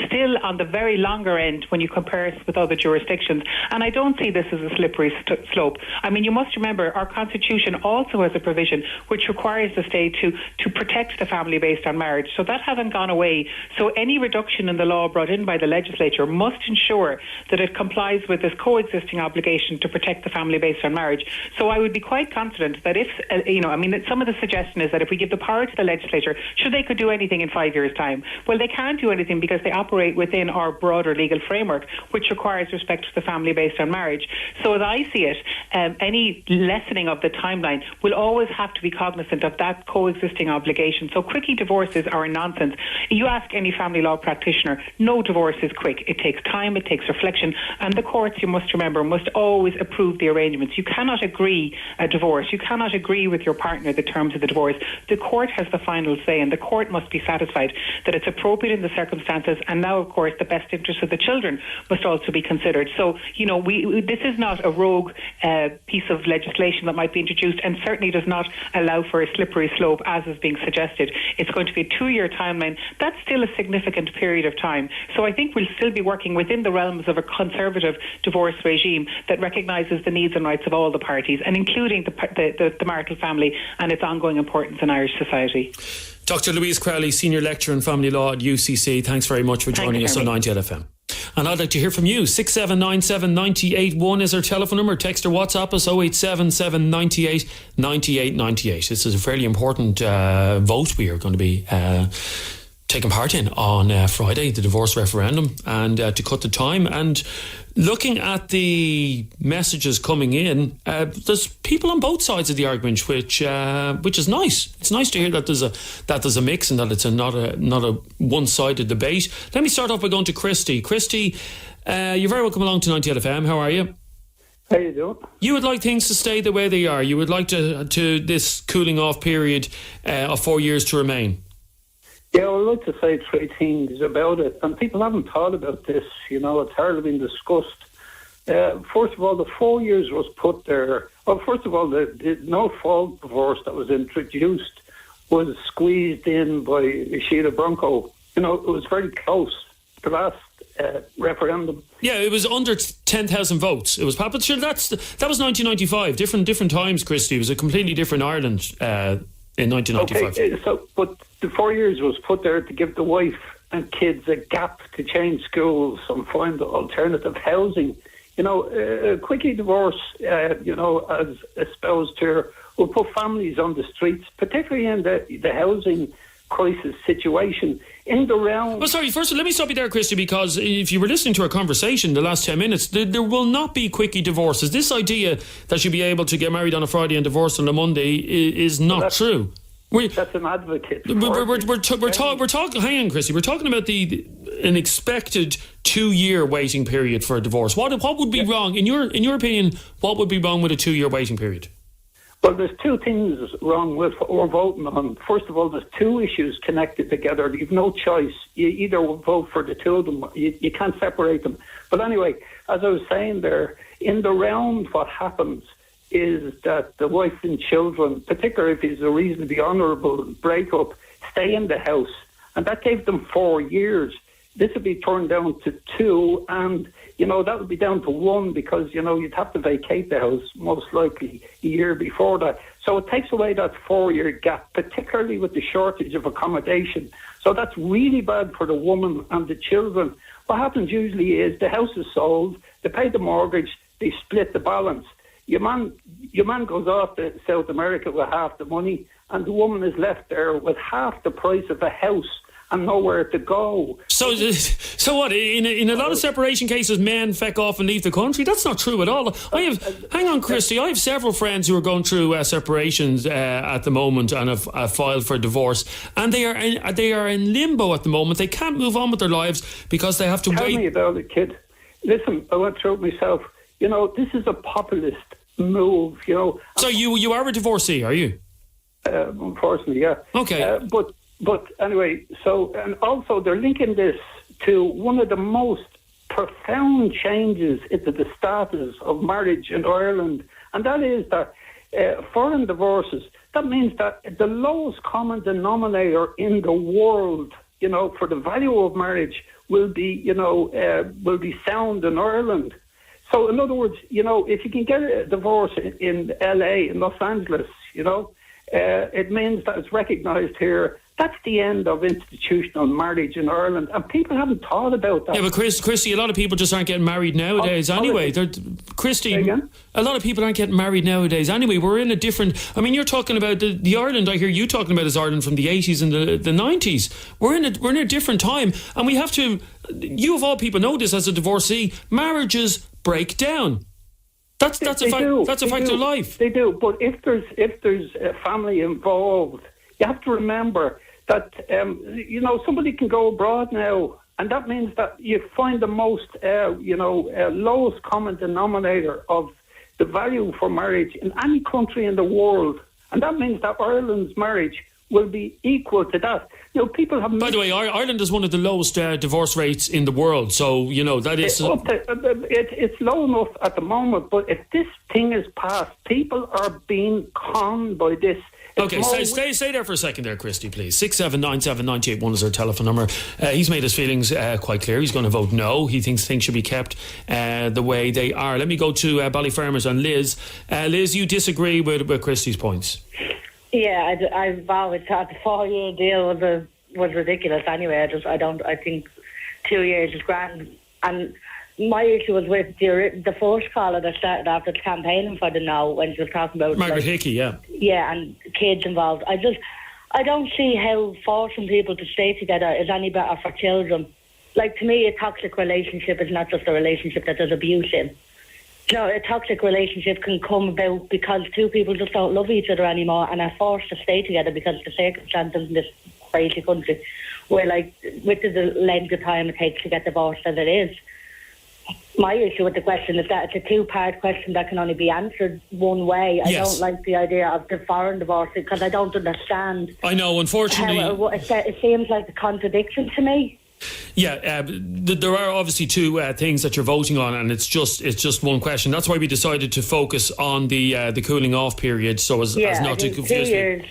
still on the very longer end when you compare it with other jurisdictions. And I don't see this as a slippery slope. I mean, you must remember our Constitution also has a provision which requires the state to protect the family based on marriage. So that hasn't gone away. So any reduction in the law brought in by the legislature must ensure that it complies with this coexisting obligation to protect the family based on marriage. So I would be quite confident that if, some of the suggestion is that if we give the power to the legislature, they could do anything in 5 years' time. Well, they can't do anything because they operate within our broader legal framework, which requires respect to the family based on marriage. So as I see it, any lessening of the timeline will always have to be cognizant of that coexisting obligation. So quickie divorces are nonsense. You ask any family law practitioner, no divorce is quick. It takes time, it takes reflection, and the courts, you must remember, must always approve the arrangement arrangements. You cannot agree a divorce. You cannot agree with your partner the terms of the divorce. The court has the final say, and the court must be satisfied that it's appropriate in the circumstances. And now, of course, the best interest of the children must also be considered. So, this is not a rogue piece of legislation that might be introduced, and certainly does not allow for a slippery slope as is being suggested. It's going to be a 2-year timeline. That's still a significant period of time. So I think we'll still be working within the realms of a conservative divorce regime that recognises the needs and rights of all the parties, and including the marital family and its ongoing importance in Irish society. Dr. Louise Crowley, Senior Lecturer in Family Law at UCC, thanks very much for joining us on 90 LFM. And I'd like to hear from you. 6797 981 is our telephone number. Text or WhatsApp us 0877 98 98 98. This is a fairly important vote we are going to be taking part in on Friday, the divorce referendum, and to cut the time. And looking at the messages coming in, there's people on both sides of the argument, which is nice. It's nice to hear that there's a mix and that it's not a one-sided debate. Let me start off by going to Christy. Christy, you're very welcome along to 90 LFM. How are you? How you doing? You would like things to stay the way they are. You would like to this cooling off period of 4 years to remain. Yeah, I'd like to say 3 things about it. And people haven't thought about this, it's hardly been discussed. First of all, the 4 years was put there. Well, first of all, the no-fault divorce that was introduced was squeezed in by Sheila Bronco. It was very close, the last referendum. Yeah, it was under 10,000 votes. It was, but sure, that was 1995. Different times, Christy. It was a completely different Ireland in 1995. Okay, but the 4 years was put there to give the wife and kids a gap to change schools and find alternative housing. A quickie divorce, as espoused here, will put families on the streets, particularly in the housing crisis situation. In the round... Well, sorry, first let me stop you there, Christy, because if you were listening to our conversation the last 10 minutes, there will not be quickie divorces. This idea that you'll be able to get married on a Friday and divorced on a Monday is not true. That's an advocate. We're talking. Hang on, Christy. We're talking about an expected 2-year waiting period for a divorce. What would be wrong in your opinion? What would be wrong with a 2-year waiting period? Well, there's 2 things wrong with what we're voting on. First of all, there's 2 issues connected together. You've no choice. You either vote for the 2 of them. You can't separate them. But anyway, as I was saying there, in the round, what happens is that the wife and children, particularly if it's a reasonably honourable breakup, stay in the house. And that gave them 4 years. This would be turned down to 2, and, that would be down to 1 because, you'd have to vacate the house most likely a year before that. So it takes away that 4-year gap, particularly with the shortage of accommodation. So that's really bad for the woman and the children. What happens usually is the house is sold, they pay the mortgage, they split the balance. Your man goes off to South America with half the money, and the woman is left there with half the price of a house and nowhere to go. So what? In a lot of separation cases, men feck off and leave the country. That's not true at all. Hang on, Christy. I have several friends who are going through separations at the moment and have filed for divorce, and they are in limbo at the moment. They can't move on with their lives because they have to wait. Tell me about it, kid. Listen, I went through it myself. This is a populist move. So you are a divorcee, are you? Unfortunately, yeah. Okay. But anyway, and also they're linking this to one of the most profound changes into the status of marriage in Ireland, and that is that foreign divorces, that means that the lowest common denominator in the world, for the value of marriage will be sound in Ireland. So in other words, if you can get a divorce in LA, in Los Angeles, it means that it's recognised here. That's the end of institutional marriage in Ireland, and people haven't thought about that. Yeah, but Christy, a lot of people just aren't getting married nowadays anyway. Christy, a lot of people aren't getting married nowadays anyway. We're in a different... you're talking about the Ireland I hear you talking about is Ireland from the 80s and the 90s. We're in a different time, and we have to... You of all people know this as a divorcee. Marriages break down. That's a fact of life. They do, but if there's a family involved, you have to remember that somebody can go abroad now, and that means that you find the most lowest common denominator of the value for marriage in any country in the world. And that means that Ireland's marriage will be equal to that. People have... By the way, Ireland is one of the lowest divorce rates in the world, so, that is... It's low enough at the moment, but if this thing is passed, people are being conned by this. Okay, stay there for a second there, Christy, please. 6797981 is our telephone number. He's made his feelings quite clear. He's going to vote no. He thinks things should be kept the way they are. Let me go to Ballyfermers and Liz. Liz, you disagree with Christy's points? Yeah, I've always thought the 4-year deal was ridiculous anyway. I think 2 years is grand. And my issue was with the first caller that started after campaigning for the no, when she was talking about Margaret Hickey, yeah. Yeah, and kids involved. I don't see how forcing people to stay together is any better for children. Like, to me, a toxic relationship is not just a relationship that there's abuse in. A toxic relationship can come about because two people just don't love each other anymore and are forced to stay together because of the circumstances in this crazy country, where, like, with the length of time it takes to get divorced as it is. My issue with the question is that it's a two-part question that can only be answered one way. I don't like the idea of the foreign divorce because I don't understand. I know, unfortunately... It seems like a contradiction to me. Yeah, there are obviously two things that you're voting on, and it's just one question. That's why we decided to focus on the cooling off period, so as not to confuse you.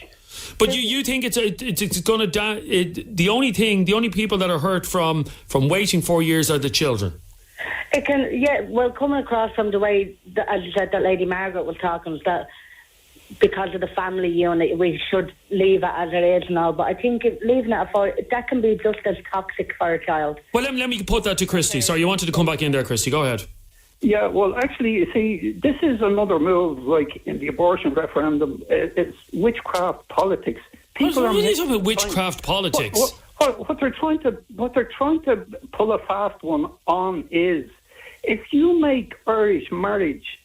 But you think it's going to the only people that are hurt from waiting 4 years are the children. It can, coming across from the way, as you said, that Lady Margaret was talking, that because of the family unit, we should leave it as it is now. But I think leaving it that can be just as toxic for a child. Well, let me put that to Christy. Sorry, you wanted to come back in there, Christy. Go ahead. Yeah, well, actually, you see, this is another move, like in the abortion referendum. It's witchcraft politics. People are talking about witchcraft politics. What they're trying to pull a fast one on is, if you make Irish marriage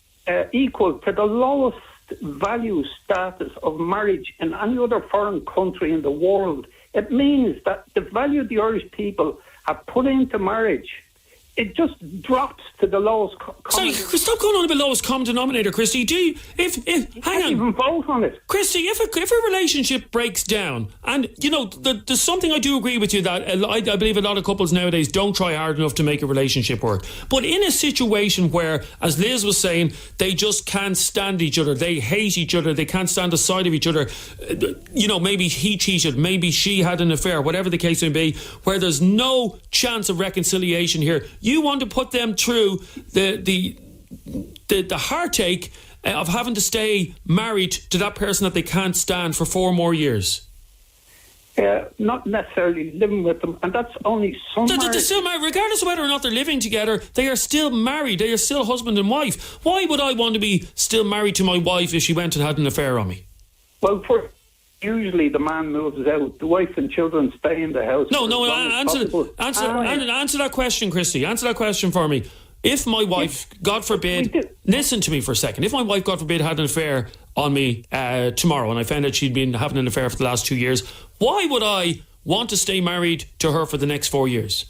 equal to the lowest value status of marriage in any other foreign country in the world, it means that the value the Irish people have put into marriage, it just drops to the lowest Sorry, stop going on about lowest common denominator, Christy. Hang on. Even vote on it. Christy, if a relationship breaks down, and there's something I do agree with you that I believe a lot of couples nowadays don't try hard enough to make a relationship work. But in a situation where, as Liz was saying, they just can't stand each other, they hate each other, they can't stand the sight of each other, maybe he cheated, maybe she had an affair, whatever the case may be, where there's no chance of reconciliation here. You want to put them through the heartache of having to stay married to that person that they can't stand for 4 more years. Not necessarily living with them, and that's only some. They're still married, regardless of whether or not they're living together. They are still married. They are still husband and wife. Why would I want to be still married to my wife if she went and had an affair on me? Well, usually the man moves out, the wife and children stay in the house. Answer that question, Christy. Answer that question for me. If my wife, God forbid, listen to me for a second. If my wife, God forbid, had an affair on me tomorrow, and I found out she'd been having an affair for the last 2 years, why would I want to stay married to her for the next 4 years?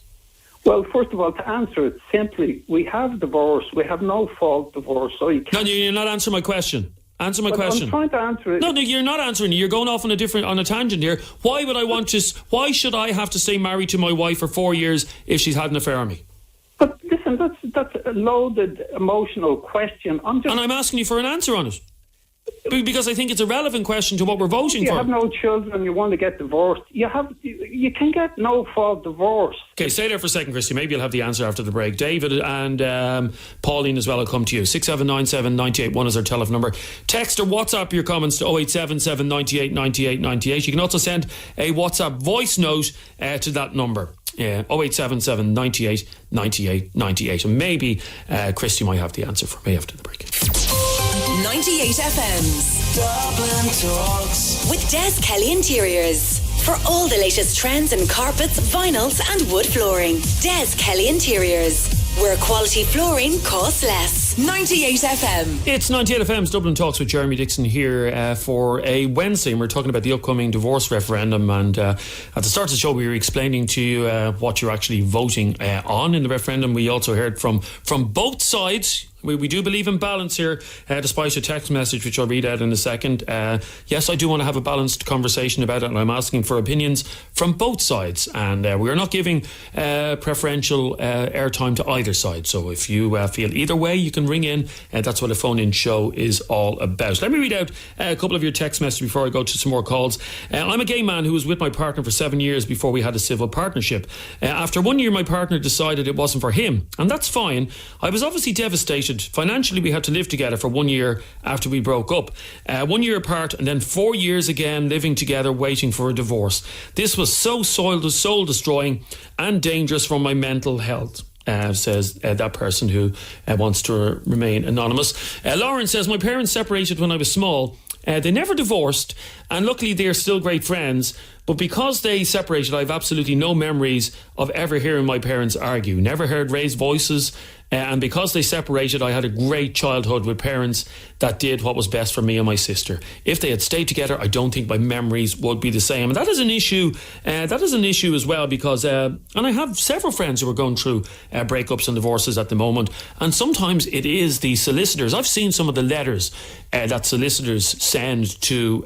Well, first of all, to answer it simply, we have divorce. We have no fault divorce. So you're not answering my question. Answer my question. I'm trying to answer it. No, you're not answering. You're going off on a tangent here. Why should I have to stay married to my wife for 4 years if she's had an affair on me? But listen, that's a loaded emotional question. And I'm asking you for an answer on it. Because I think it's a relevant question to what we're voting for. You have no children, you want to get divorced. You can get no fault divorce. Okay, stay there for a second, Christy. Maybe you'll have the answer after the break. David and Pauline as well will come to you. 67979 981 is our telephone number. Text or WhatsApp your comments to 0877 98 98 98. You can also send a WhatsApp voice note to that number. 0877 98 98 98. And maybe Christy might have the answer for me after the break. 98 FM's Dublin Talks with Des Kelly Interiors. For all the latest trends in carpets, vinyls and wood flooring. Des Kelly Interiors, where quality flooring costs less. 98 FM. It's 98 FM's Dublin Talks with Jeremy Dixon here for a Wednesday, and we're talking about the upcoming divorce referendum. And at the start of the show, we were explaining to you what you're actually voting on in the referendum. We also heard from both sides. We do believe in balance here, despite your text message, which I'll read out in a second. Yes, I do want to have a balanced conversation about it, and I'm asking for opinions from both sides. And we are not giving preferential airtime to either side. So if you feel either way, you can ring in. That's what a phone-in show is all about. Let me read out a couple of your text messages before I go to some more calls. I'm a gay man who was with my partner for 7 years before we had a civil partnership. After 1 year, my partner decided it wasn't for him, and that's fine. I was obviously devastated. Financially, we had to live together for 1 year after we broke up. 1 year apart, and then 4 years again living together, waiting for a divorce. This was so soul-destroying and dangerous for my mental health. Says that person who wants to remain anonymous. Lauren says, my parents separated when I was small. They never divorced, and luckily they're still great friends. But because they separated, I have absolutely no memories of ever hearing my parents argue. Never heard raised voices. And because they separated, I had a great childhood with parents that did what was best for me and my sister. If they had stayed together, I don't think my memories would be the same. And that is an issue. That is an issue as well because, and I have several friends who are going through breakups and divorces at the moment. And sometimes it is the solicitors. I've seen some of the letters that solicitors send to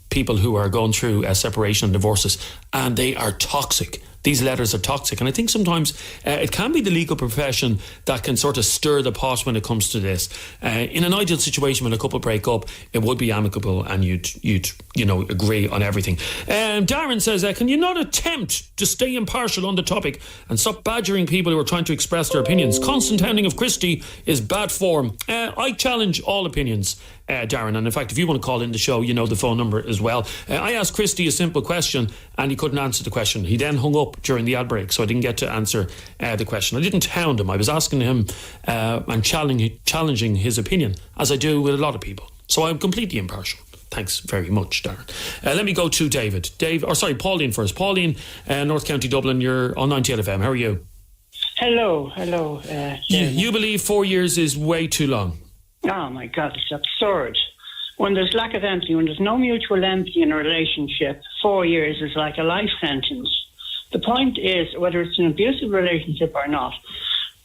people who are going through separation and divorces, and they are toxic. These letters are toxic, and I think sometimes it can be the legal profession that can sort of stir the pot when it comes to this. In an ideal situation, when a couple break up, it would be amicable, and you'd agree on everything. Darren says, can you not attempt to stay impartial on the topic and stop badgering people who are trying to express their opinions? Constant hounding of Christie is bad form. I challenge all opinions, Darren, and in fact, if you want to call in the show, you know the phone number as well. I asked Christie a simple question, and he couldn't answer the question. He then hung up during the ad break, so I didn't get to answer the question. I didn't hound him. I was asking him and challenging his opinion, as I do with a lot of people. So I'm completely impartial. Thanks very much, Darren. Let me go to David. Pauline first. Pauline, North County Dublin, you're on 98 FM. How are you? Hello. You believe 4 years is way too long? Oh my God, it's absurd. When there's lack of empathy, when there's no mutual empathy in a relationship, 4 years is like a life sentence. The point is, whether it's an abusive relationship or not,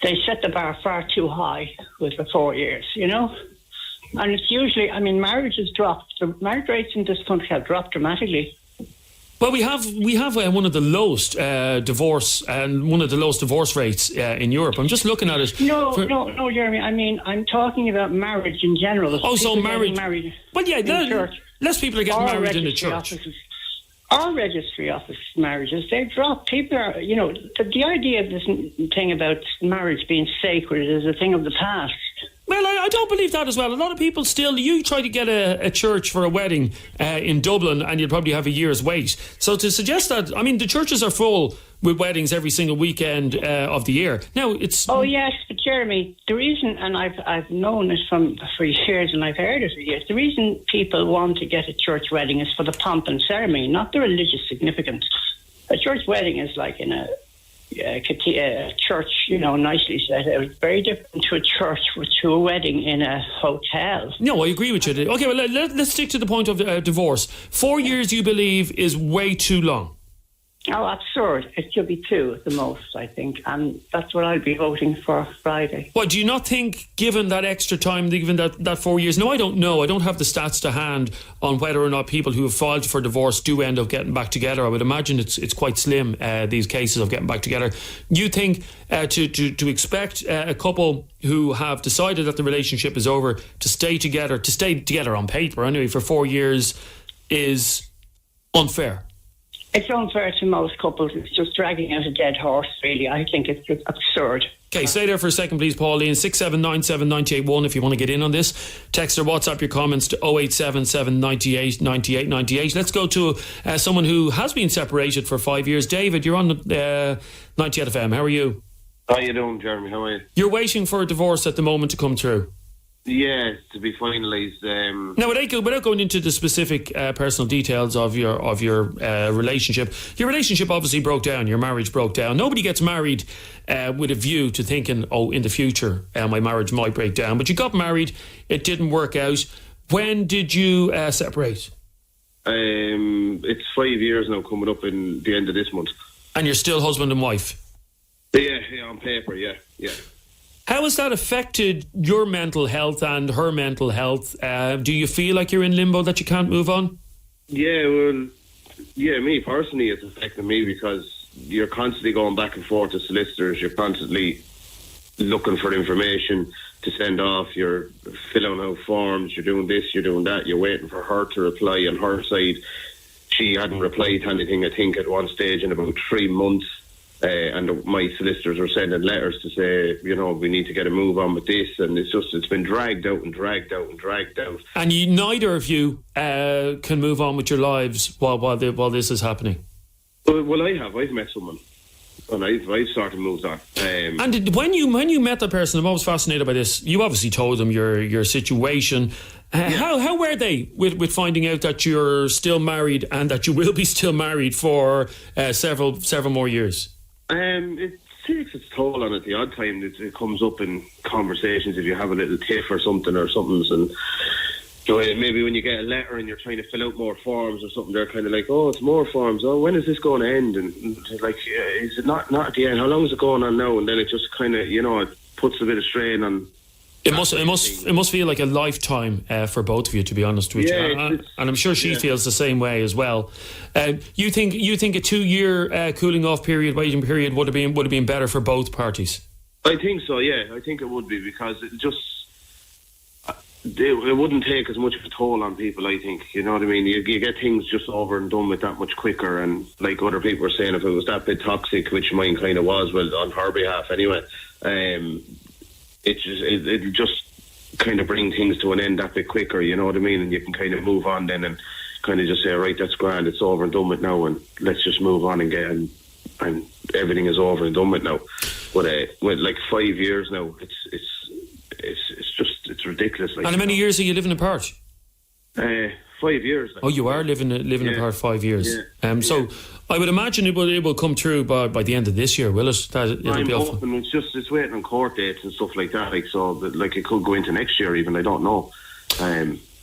they set the bar far too high with the 4 years, And it's usually, marriage has dropped. The marriage rates in this country have dropped dramatically. Well, we have one of the lowest divorce and one of the lowest divorce rates in Europe. I'm just looking at it. No, Jeremy. I'm talking about marriage in general. Oh, so marriage. Well, yeah, less people are getting married in the church. Offices. Our registry office marriages, they've dropped. People are, the idea of this thing about marriage being sacred is a thing of the past. Well, I don't believe that as well. A lot of people still, you try to get a church for a wedding in Dublin and you'll probably have a year's wait. So to suggest that, the churches are full with weddings every single weekend of the year. Now, it's... Oh, yes, but Jeremy, the reason, and I've known it for years and I've heard it for years, the reason people want to get a church wedding is for the pomp and ceremony, not the religious significance. A church wedding is like in a church, nicely set out. It's very different to a church or to a wedding in a hotel. No, I agree with you. Okay, well, let's stick to the point of divorce. 4 years, you believe, is way too long. Oh, absurd. It should be 2 at the most, I think. And that's what I'll be voting for Friday. Well, do you not think, given that extra time, given that 4 years... No, I don't know. I don't have the stats to hand on whether or not people who have filed for divorce do end up getting back together. I would imagine it's quite slim, these cases of getting back together. You think to expect a couple who have decided that the relationship is over to stay together on paper, anyway, for 4 years is unfair? It's unfair to most couples. It's just dragging out a dead horse, really. I think it's just absurd. Okay, stay there for a second, please, Pauline. 6797 981 if you want to get in on this. Text or WhatsApp your comments to 0877 98 98 98. Let's go to someone who has been separated for 5 years. David, you're on 98 FM. How are you? How you doing, Jeremy? How are you? You're waiting for a divorce at the moment to come through. Yeah, to be finalised. Now, without going into the specific personal details of your relationship, your relationship obviously broke down. Your marriage broke down. Nobody gets married with a view to thinking, in the future, my marriage might break down. But you got married. It didn't work out. When did you separate? It's 5 years now, coming up in the end of this month. And you're still husband and wife? Yeah, on paper, yeah. How has that affected your mental health and her mental health? Do you feel like you're in limbo, that you can't move on? Yeah, well, me personally, it's affected me because you're constantly going back and forth to solicitors. You're constantly looking for information to send off. You're filling out forms. You're doing this, you're doing that. You're waiting for her to reply on her side. She hadn't replied to anything, I think, at one stage in about 3 months. And my solicitors were sending letters to say, we need to get a move on with this. And it's been dragged out and dragged out and dragged out. And neither of you can move on with your lives while this is happening. Well, I've met someone. And I've sort of moved on. And when you met that person, I'm always fascinated by this. You obviously told them your situation. How were they with finding out that you're still married and that you will be still married for several more years? It takes its toll on it. The odd time it comes up in conversations if you have a little tiff or something, and maybe when you get a letter and you're trying to fill out more forms or something, they're kind of like, oh, it's more forms. Oh, when is this going to end? And it's like, is it not at the end? How long is it going on now? And then it just kind of, it puts a bit of strain on. It must feel like a lifetime for both of you, to be honest with you. And I'm sure she feels the same way as well. You think a 2-year cooling off period, waiting period would have been better for both parties? I think so. Yeah, I think it would be, because it wouldn't take as much of a toll on people, I think. You know what I mean? You get things just over and done with that much quicker. And like other people were saying, if it was that bit toxic, which mine kind of was, well, on her behalf anyway, it'll just kind of bring things to an end that bit quicker, you know what I mean? And you can kind of move on then and kind of just say, right, that's grand, it's over and done with now, and let's just move on and everything is over and done with now. But with like 5 years now, it's ridiculous. Like, and how many years are you living apart? 5 years. Oh, you are living apart 5 years. Yeah. So I would imagine it will come through by the end of this year, will it? I'm hoping. It's waiting on court dates and stuff like that. Like it could go into next year even. I don't know.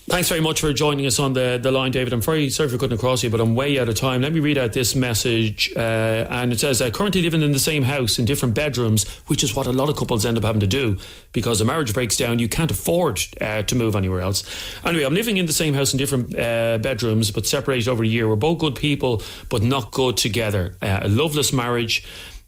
Thanks very much for joining us on the line, David. I'm very sorry for cutting across you, but I'm way out of time. Let me read out this message. And it says, currently living in the same house in different bedrooms, which is what a lot of couples end up having to do because the marriage breaks down. You can't afford to move anywhere else. Anyway, I'm living in the same house in different bedrooms, but separated over a year. We're both good people, but not good together. A loveless marriage.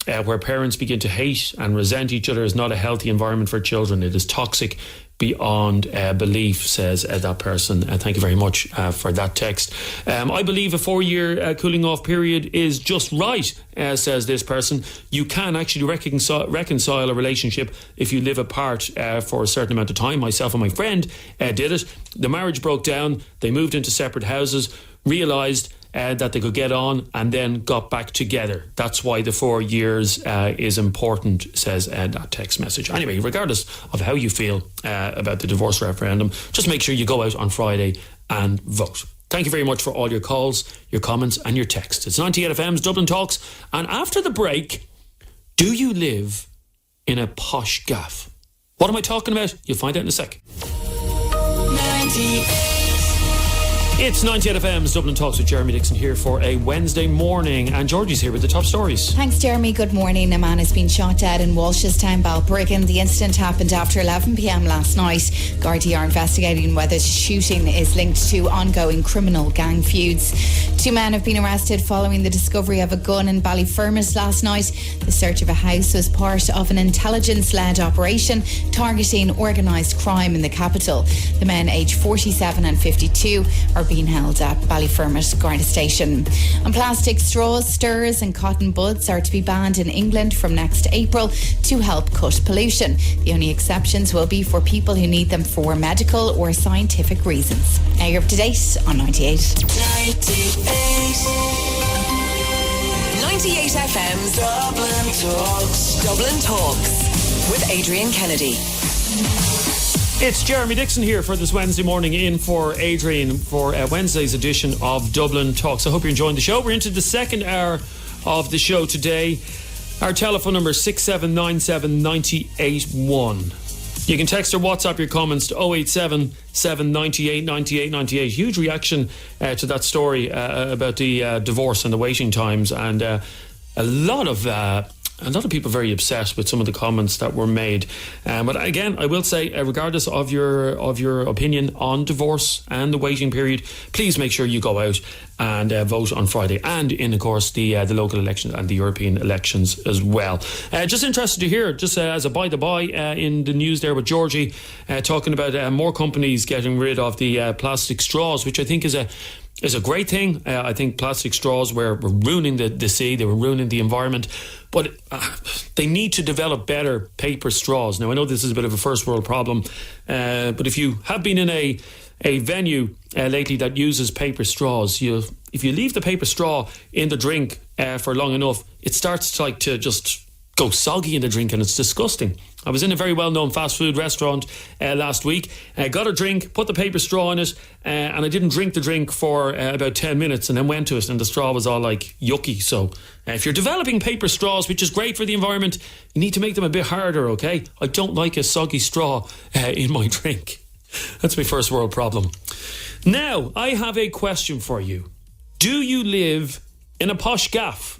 Where parents begin to hate and resent each other is not a healthy environment for children. It is toxic beyond belief, says that person. Thank you very much for that text. I believe a 4-year cooling off period is just right, says this person. You can actually reconcile a relationship if you live apart for a certain amount of time. Myself and my friend did it. The marriage broke down. They moved into separate houses, realised that they could get on, and then got back together. That's why the 4 years is important, says that text message. Anyway, regardless of how you feel about the divorce referendum, just make sure you go out on Friday and vote. Thank you very much for all your calls, your comments and your texts. It's 98FM's Dublin Talks, and after the break, do you live in a posh gaff? What am I talking about? You'll find out in a sec. 98. It's 98FM's Dublin Talks with Jeremy Dixon here for a Wednesday morning, and Georgie's here with the top stories. Thanks, Jeremy. Good morning. A man has been shot dead in Walshestown, Balbriggan. The incident happened after 11 p.m. last night. Gardaí are investigating whether the shooting is linked to ongoing criminal gang feuds. 2 men have been arrested following the discovery of a gun in Ballyfermot last night. The search of a house was part of an intelligence-led operation targeting organised crime in the capital. The men aged 47 and 52 are being held at Ballyfermot Garda Station. And plastic straws, stirrers and cotton buds are to be banned in England from next April to help cut pollution. The only exceptions will be for people who need them for medical or scientific reasons. Now you're up to date on 98. 98 FM's Dublin Talks with Adrian Kennedy. It's Jeremy Dixon here for this Wednesday morning, in for Adrian for Wednesday's edition of Dublin Talks. I hope you're enjoying the show. We're into the second hour of the show today. Our telephone number is 6797 981. You can text or WhatsApp your comments to 087 798 98 98. Huge reaction to that story about the divorce and the waiting times, and a lot of a lot of people very upset with some of the comments that were made. But again, I will say, regardless of your opinion on divorce and the waiting period, please make sure you go out and vote on Friday, and in, of course, the local elections and the European elections as well. Just interested to hear, just as a by-the-by, in the news there with Georgie, talking about more companies getting rid of the plastic straws, which I think is a great thing. I think plastic straws were ruining the sea, they were ruining the environment, but they need to develop better paper straws. Now, I know this is a bit of a first world problem, but if you have been in a venue lately that uses paper straws, if you leave the paper straw in the drink for long enough, it starts to just go soggy in the drink, and it's disgusting. I was in a very well-known fast food restaurant last week. Got a drink, put the paper straw in it, and I didn't drink the drink for about 10 minutes and then went to it, and the straw was all like yucky. So if you're developing paper straws, which is great for the environment, you need to make them a bit harder, okay? I don't like a soggy straw in my drink. That's my first world problem. Now, I have a question for you. Do you live in a posh gaff?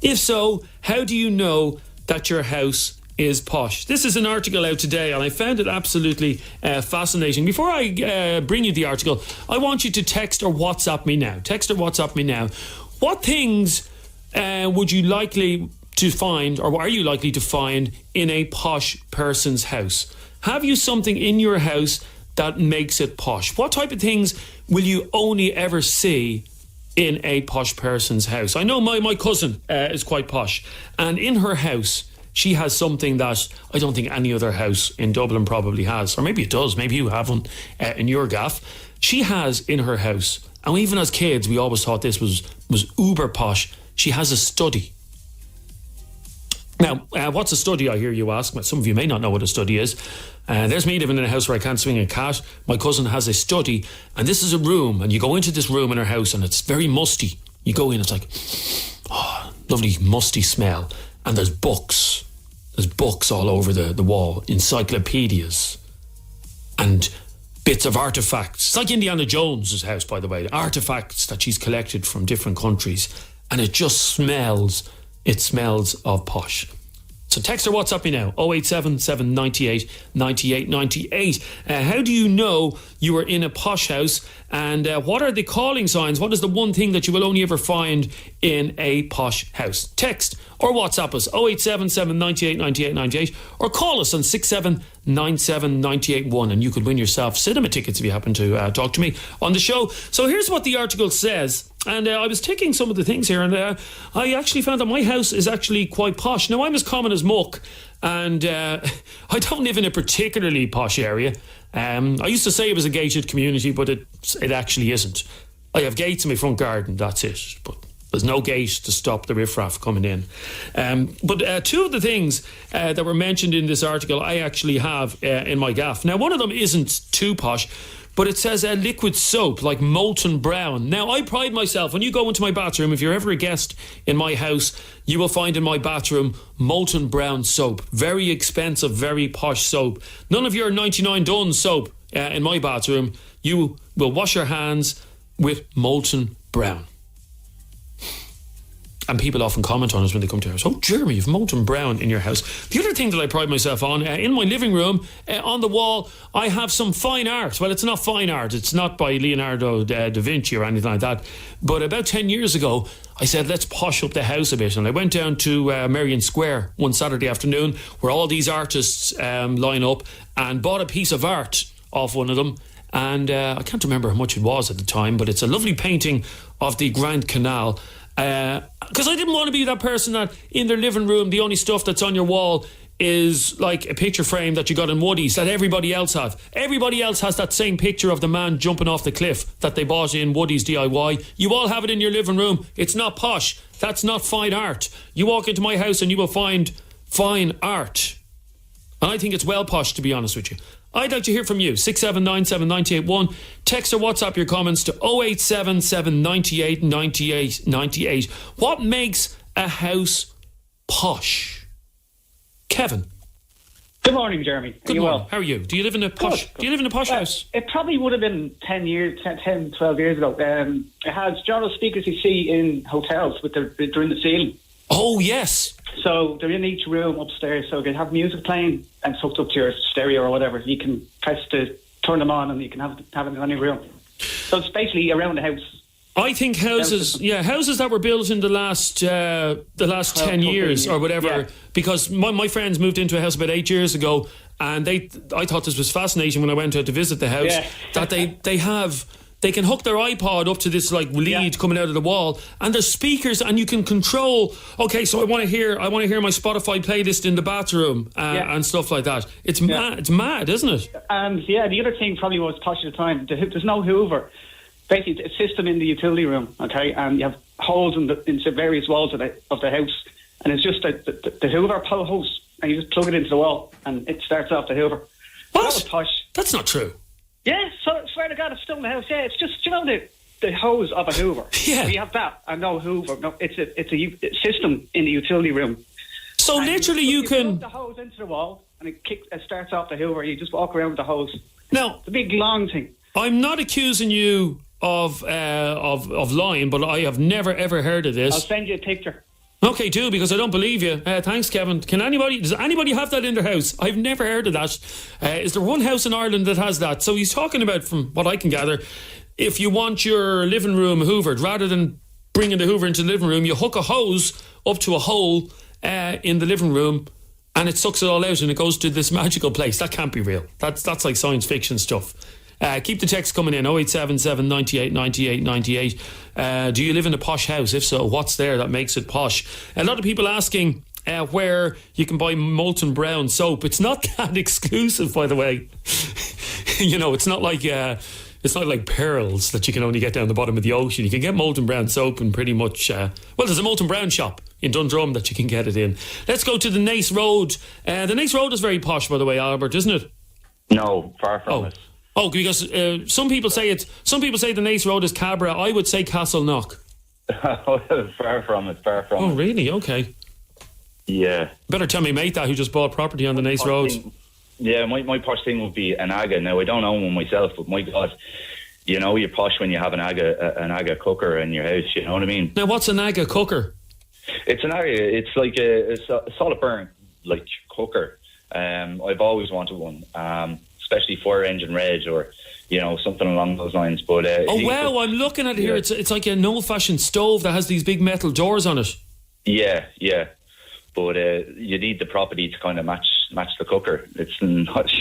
If so, how do you know that your house is posh? This is an article out today, and I found it absolutely fascinating. Before I bring you the article, I want you to text or WhatsApp me now. Text or WhatsApp me now. What things would you likely to find, or are you likely to find, in a posh person's house? Have you something in your house that makes it posh? What type of things will you only ever see in a posh person's house? I know my cousin is quite posh, and in her house she has something that I don't think any other house in Dublin probably has, or maybe it does, maybe you have one in your gaff. She has in her house, and even as kids we always thought this was uber posh, she has a study. Now, what's a study, I hear you ask? Some of you may not know what a study is. There's me living in a house where I can't swing a cat. My cousin has a study, and this is a room, and you go into this room in her house, and it's very musty. You go in, it's like, lovely musty smell, and there's books. There's books all over the wall, encyclopedias, and bits of artefacts. It's like Indiana Jones's house, by the way, artefacts that she's collected from different countries, and it just smells. It smells of posh. So text or WhatsApp me now, 087 798 98 98. How do you know you are in a posh house, and what are the calling signs? What is the one thing that you will only ever find in a posh house? Text or WhatsApp us, 087 798 98 98, or call us on 6797 981, and you could win yourself cinema tickets if you happen to talk to me on the show. So here's what the article says. And I was taking some of the things here, and I actually found that my house is actually quite posh. Now, I'm as common as muck, and I don't live in a particularly posh area. I used to say it was a gated community, but it actually isn't. I have gates in my front garden, that's it. But there's no gate to stop the riffraff coming in. But two of the things that were mentioned in this article I actually have in my gaff. Now, one of them isn't too posh, but it says a liquid soap like Molten Brown. Now, I pride myself, when you go into my bathroom, if you're ever a guest in my house, you will find in my bathroom Molten Brown soap. Very expensive, very posh soap. None of your 99 Done soap in my bathroom. You will wash your hands with Molten Brown. And people often comment on us when they come to our house. Oh, Jeremy, you've Molten Brown in your house. The other thing that I pride myself on, in my living room, on the wall, I have some fine art. Well, it's not fine art. It's not by Leonardo da Vinci or anything like that. But about 10 years ago, I said, let's posh up the house a bit. And I went down to Merrion Square one Saturday afternoon, where all these artists line up, and bought a piece of art off one of them. And I can't remember how much it was at the time, but it's a lovely painting of the Grand Canal. Because I didn't want to be that person that in their living room the only stuff that's on your wall is like a picture frame that you got in Woodies that everybody else have. Everybody else has that same picture of the man jumping off the cliff that they bought in Woodies DIY. You all have it in your living room. It's not posh. That's not fine art. You walk into my house and you will find fine art. And I think it's well posh, to be honest with you. I'd like to hear from you. 6797 981. Text or WhatsApp your comments to 087 798 98 98. What makes a house posh? Kevin. Good morning, Jeremy. Good morning. Well? How are you? Do you live in a posh? Do you live in a posh house? It probably would have been 10, 12 years ago. It has Jarrow speakers you see in hotels with during the ceiling. Oh, yes. So they're in each room upstairs, so they have music playing and it's hooked up to your stereo or whatever. You can turn them on and you can have it in any room. So it's basically around the house. I think houses that were built in the last 10 years or whatever, because my friends moved into a house about 8 years ago, and I thought this was fascinating when I went out to visit the house, that they can hook their iPod up to this like lead coming out of the wall, and there's speakers, and you can control. Okay, so I want to hear my Spotify playlist in the bathroom and stuff like that. It's mad. It's mad, isn't it? And the other thing probably was posh at the time. There's no Hoover. Basically, it's a system in the utility room. Okay, and you have holes into various walls of the house, and it's just the Hoover hose, and you just plug it into the wall, and it starts off the Hoover. What? That was posh. That's not true. Yeah, so I swear to God, it's still in the house. Yeah, it's just, the hose of a Hoover. Yeah. We have that, and no Hoover. No, it's a system in the utility room. So and literally you can... plug the hose into the wall, and it starts off the Hoover. You just walk around with the hose. Now, it's a big, long thing. I'm not accusing you of lying, but I have never, ever heard of this. I'll send you a picture. Okay, do, because I don't believe you. Thanks, Kevin. Does anybody have that in their house? I've never heard of that. Is there one house in Ireland that has that? So he's talking about, from what I can gather, if you want your living room hoovered, rather than bringing the Hoover into the living room, you hook a hose up to a hole in the living room, and it sucks it all out, and it goes to this magical place. That can't be real. That's like science fiction stuff. Keep the text coming in, 0877 98 98 98. Do you live in a posh house? If so, what's there that makes it posh? A lot of people asking where you can buy Molten Brown soap. It's not that exclusive, by the way. It's not like pearls that you can only get down the bottom of the ocean. You can get Molten Brown soap in pretty much... there's a Molten Brown shop in Dundrum that you can get it in. Let's go to the Naas Road. The Naas Road is very posh, by the way, Albert, isn't it? No, far from it. Oh, because some people say the Naas Road is Cabra. I would say Castleknock. Far from it. Oh, really? Okay. Yeah. Better tell me mate that who just bought property on the Naas Road. Yeah, my posh thing would be an Aga. Now, I don't own one myself, but my God, you're posh when you have an Aga cooker in your house, you know what I mean? Now, what's an Aga cooker? It's an Aga. It's like a solid burn, like, cooker. I've always wanted one. Especially for engine reg or something along those lines. But I'm looking at it here. It's like an old-fashioned stove that has these big metal doors on it. Yeah. But you need the property to kind of match the cooker. It's not,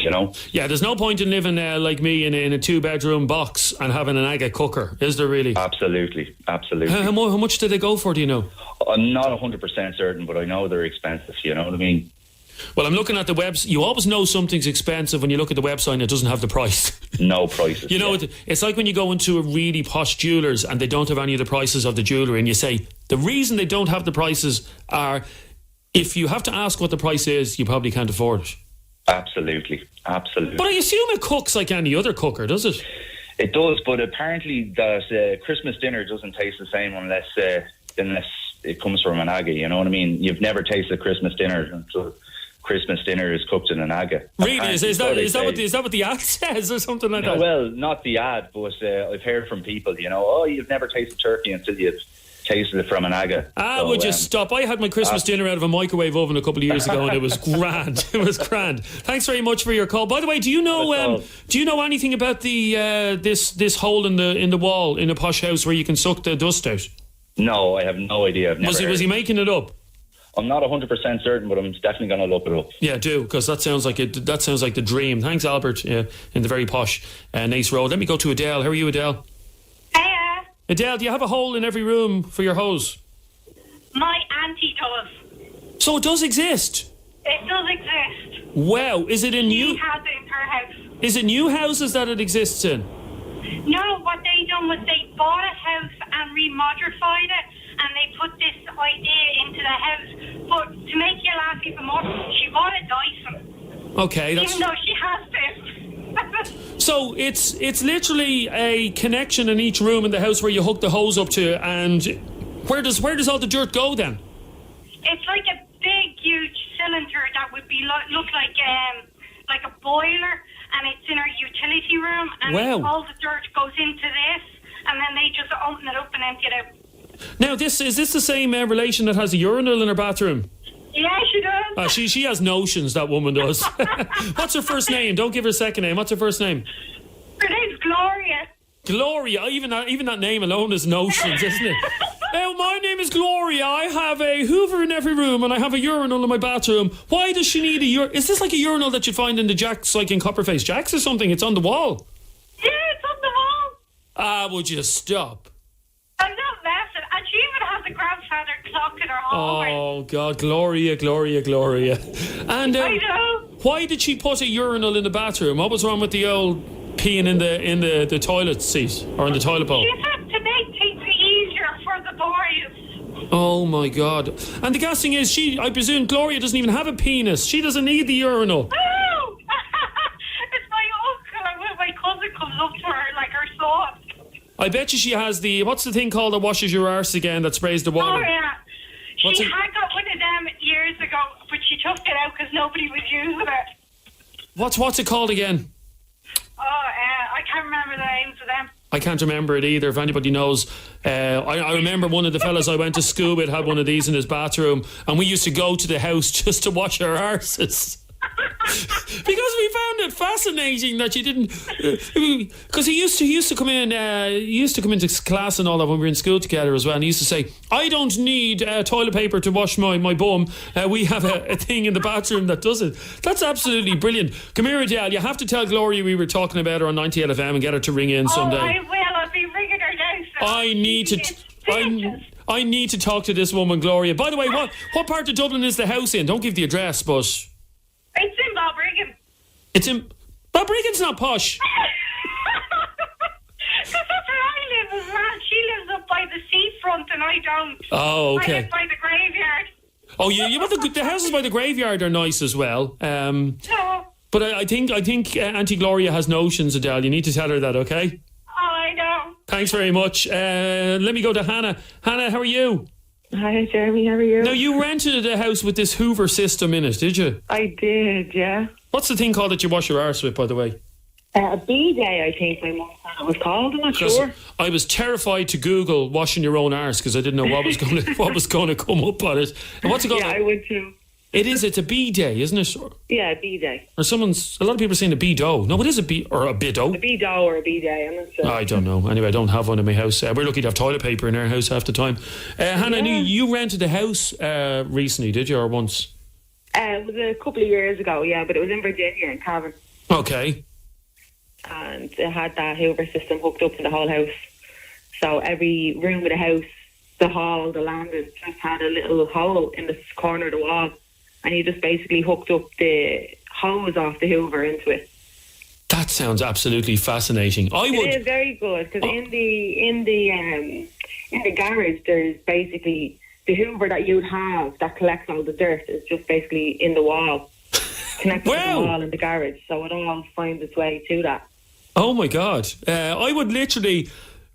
Yeah, there's no point in living like me in a 2-bedroom box and having an Aga cooker, is there really? Absolutely. How much do they go for? Do you know? I'm not 100% certain, but I know they're expensive. You know what I mean? Well, I'm looking at the website. You always know something's expensive when you look at the website and it doesn't have the price. No prices. It's like when you go into a really posh jeweller's and they don't have any of the prices of the jewellery, and you say, the reason they don't have the prices are, if you have to ask what the price is, you probably can't afford it. Absolutely. But I assume it cooks like any other cooker, does it? It does, but apparently that Christmas dinner doesn't taste the same unless it comes from an Aga, you know what I mean? You've never tasted Christmas dinner until Christmas dinner is cooked in an Aga. Really? Is that what the ad says or something like that? Well, not the ad, but I've heard from people, you've never tasted turkey until you've tasted it from an Aga. Would you stop? I had my Christmas dinner out of a microwave oven a couple of years ago and it was grand. It was grand. Thanks very much for your call. By the way, do you know anything about the this hole in the wall in a posh house where you can suck the dust out? No, I have no idea. Was he making it up? I'm not 100% certain, but I'm definitely going to look it up. Yeah, do, because that sounds like the dream. Thanks, Albert, in the very posh Naas Road. Let me go to Adele. How are you, Adele? Hiya. Adele, do you have a hole in every room for your hose? My auntie does. So it does exist? It does exist. Wow. Is it in She has it in her house. Is it new houses that it exists in? No, what they done was they bought a house and remodified it, and they put this idea into the house. But to make you laugh even more, she bought a Dyson. Okay, that's... Even though she has this. So it's literally a connection in each room in the house where you hook the hose up to, and where does all the dirt go then? It's like a big, huge cylinder that would be look like a boiler, and it's in our utility room, and all the dirt goes into this, and then they just open it up and empty it out. Now, is this the same relation that has a urinal in her bathroom? Yeah, she does. She has notions, that woman does. What's her first name? Don't give her a second name. What's her first name? Her name's Gloria. Gloria. Even that name alone is notions, isn't it? Oh, my name is Gloria. I have a Hoover in every room and I have a urinal in my bathroom. Why does she need a urinal? Is this like a urinal that you'd find in the Jacks, like in Copperface Jacks or something? It's on the wall. Yeah, it's on the wall. Would you stop? I'm not messing. And she even has a grandfather clock in her hallway. Oh, God. Gloria. And I know. why did she put a urinal in the bathroom? What was wrong with the old peeing in the toilet seat or in the toilet bowl? She said to make things easier for the boys. Oh my God. And the gas thing is, I presume Gloria doesn't even have a penis. She doesn't need the urinal. Oh! It's my uncle, and when my cousin comes up to her like her son. I bet you she has what's the thing called that washes your arse again, that sprays the water? Oh yeah. She had got one of them years ago, but she took it out because nobody was using it. What's it called again? Oh, I can't remember the names of them. I can't remember it either. If anybody knows, I remember one of the fellas I went to school with had one of these in his bathroom, and we used to go to the house just to wash our arses. Because we found it fascinating that you didn't, because he used to come into class and all that when we were in school together as well, and he used to say, I don't need toilet paper to wash my bum, we have a thing in the bathroom that does it. That's absolutely brilliant. Come here, Adele, you have to tell Gloria we were talking about her on 98 FM and get her to ring in someday. Oh, I will. I'll be ringing her now. So I need to talk to this woman, Gloria. By the way, what part of Dublin is the house in? Don't give the address, but it's in Balbriggan. It's in Balbriggan's not posh. Because that's where I live as well. She lives up by the seafront and I don't. Oh, okay. I live by the graveyard. Oh, yeah. But the houses by the graveyard are nice as well. No. But I think Auntie Gloria has notions, Adele. You need to tell her that, okay? Oh, I know. Thanks very much. Let me go to Hannah. Hannah, how are you? Hi, Jeremy, how are you? Now, you rented a house with this Hoover system in it, did you? I did, yeah. What's the thing called that you wash your arse with, by the way? A bidet, I think my mum said it was called. I'm not sure. I was terrified to Google washing your own arse because I didn't know what was going to come up on it. And what's it called? Yeah, I would too. It's a bidet, isn't it? Yeah, a bidet. Or a lot of people are saying a bidot. No, it is a bidet. A bidet or a bidet, I'm not sure. I don't know. Anyway, I don't have one in my house. We're lucky to have toilet paper in our house half the time. Hannah, I knew you rented a house recently, did you, or once? It was a couple of years ago, yeah, but it was in Virginia, in Cavan. Okay. And it had that Hoover system hooked up to the whole house. So every room of the house, the hall, the landing, just had a little hole in the corner of the wall. And you just basically hooked up the hose off the Hoover into it. That sounds absolutely fascinating. It is very good because in the garage there's basically the Hoover that you'd have that collects all the dirt is just basically in the wall, connected to the wall in the garage. So it all finds its way to that. Oh my God! I would literally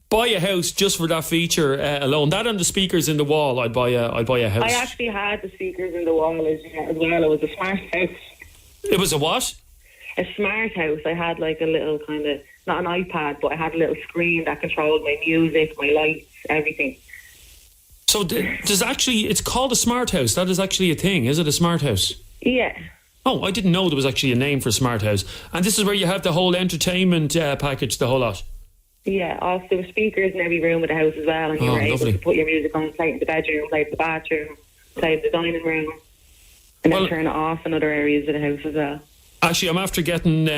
buy a house just for that feature alone. That and the speakers in the wall, I'd buy a house. I actually had the speakers in the wall as well. It was a smart house. It was a what? A smart house. I had like a little kind of, not an iPad, but I had a little screen that controlled my music, my lights, everything. So it's called a smart house. That is actually a thing. Is it a smart house? Yeah. Oh, I didn't know there was actually a name for a smart house. And this is where you have the whole entertainment package, the whole lot. Yeah, also there were speakers in every room of the house as well, and you were able to put your music on, play it in the bedroom, play it in the bathroom, play it in the dining room, and then turn it off in other areas of the house as well. Actually, I'm after getting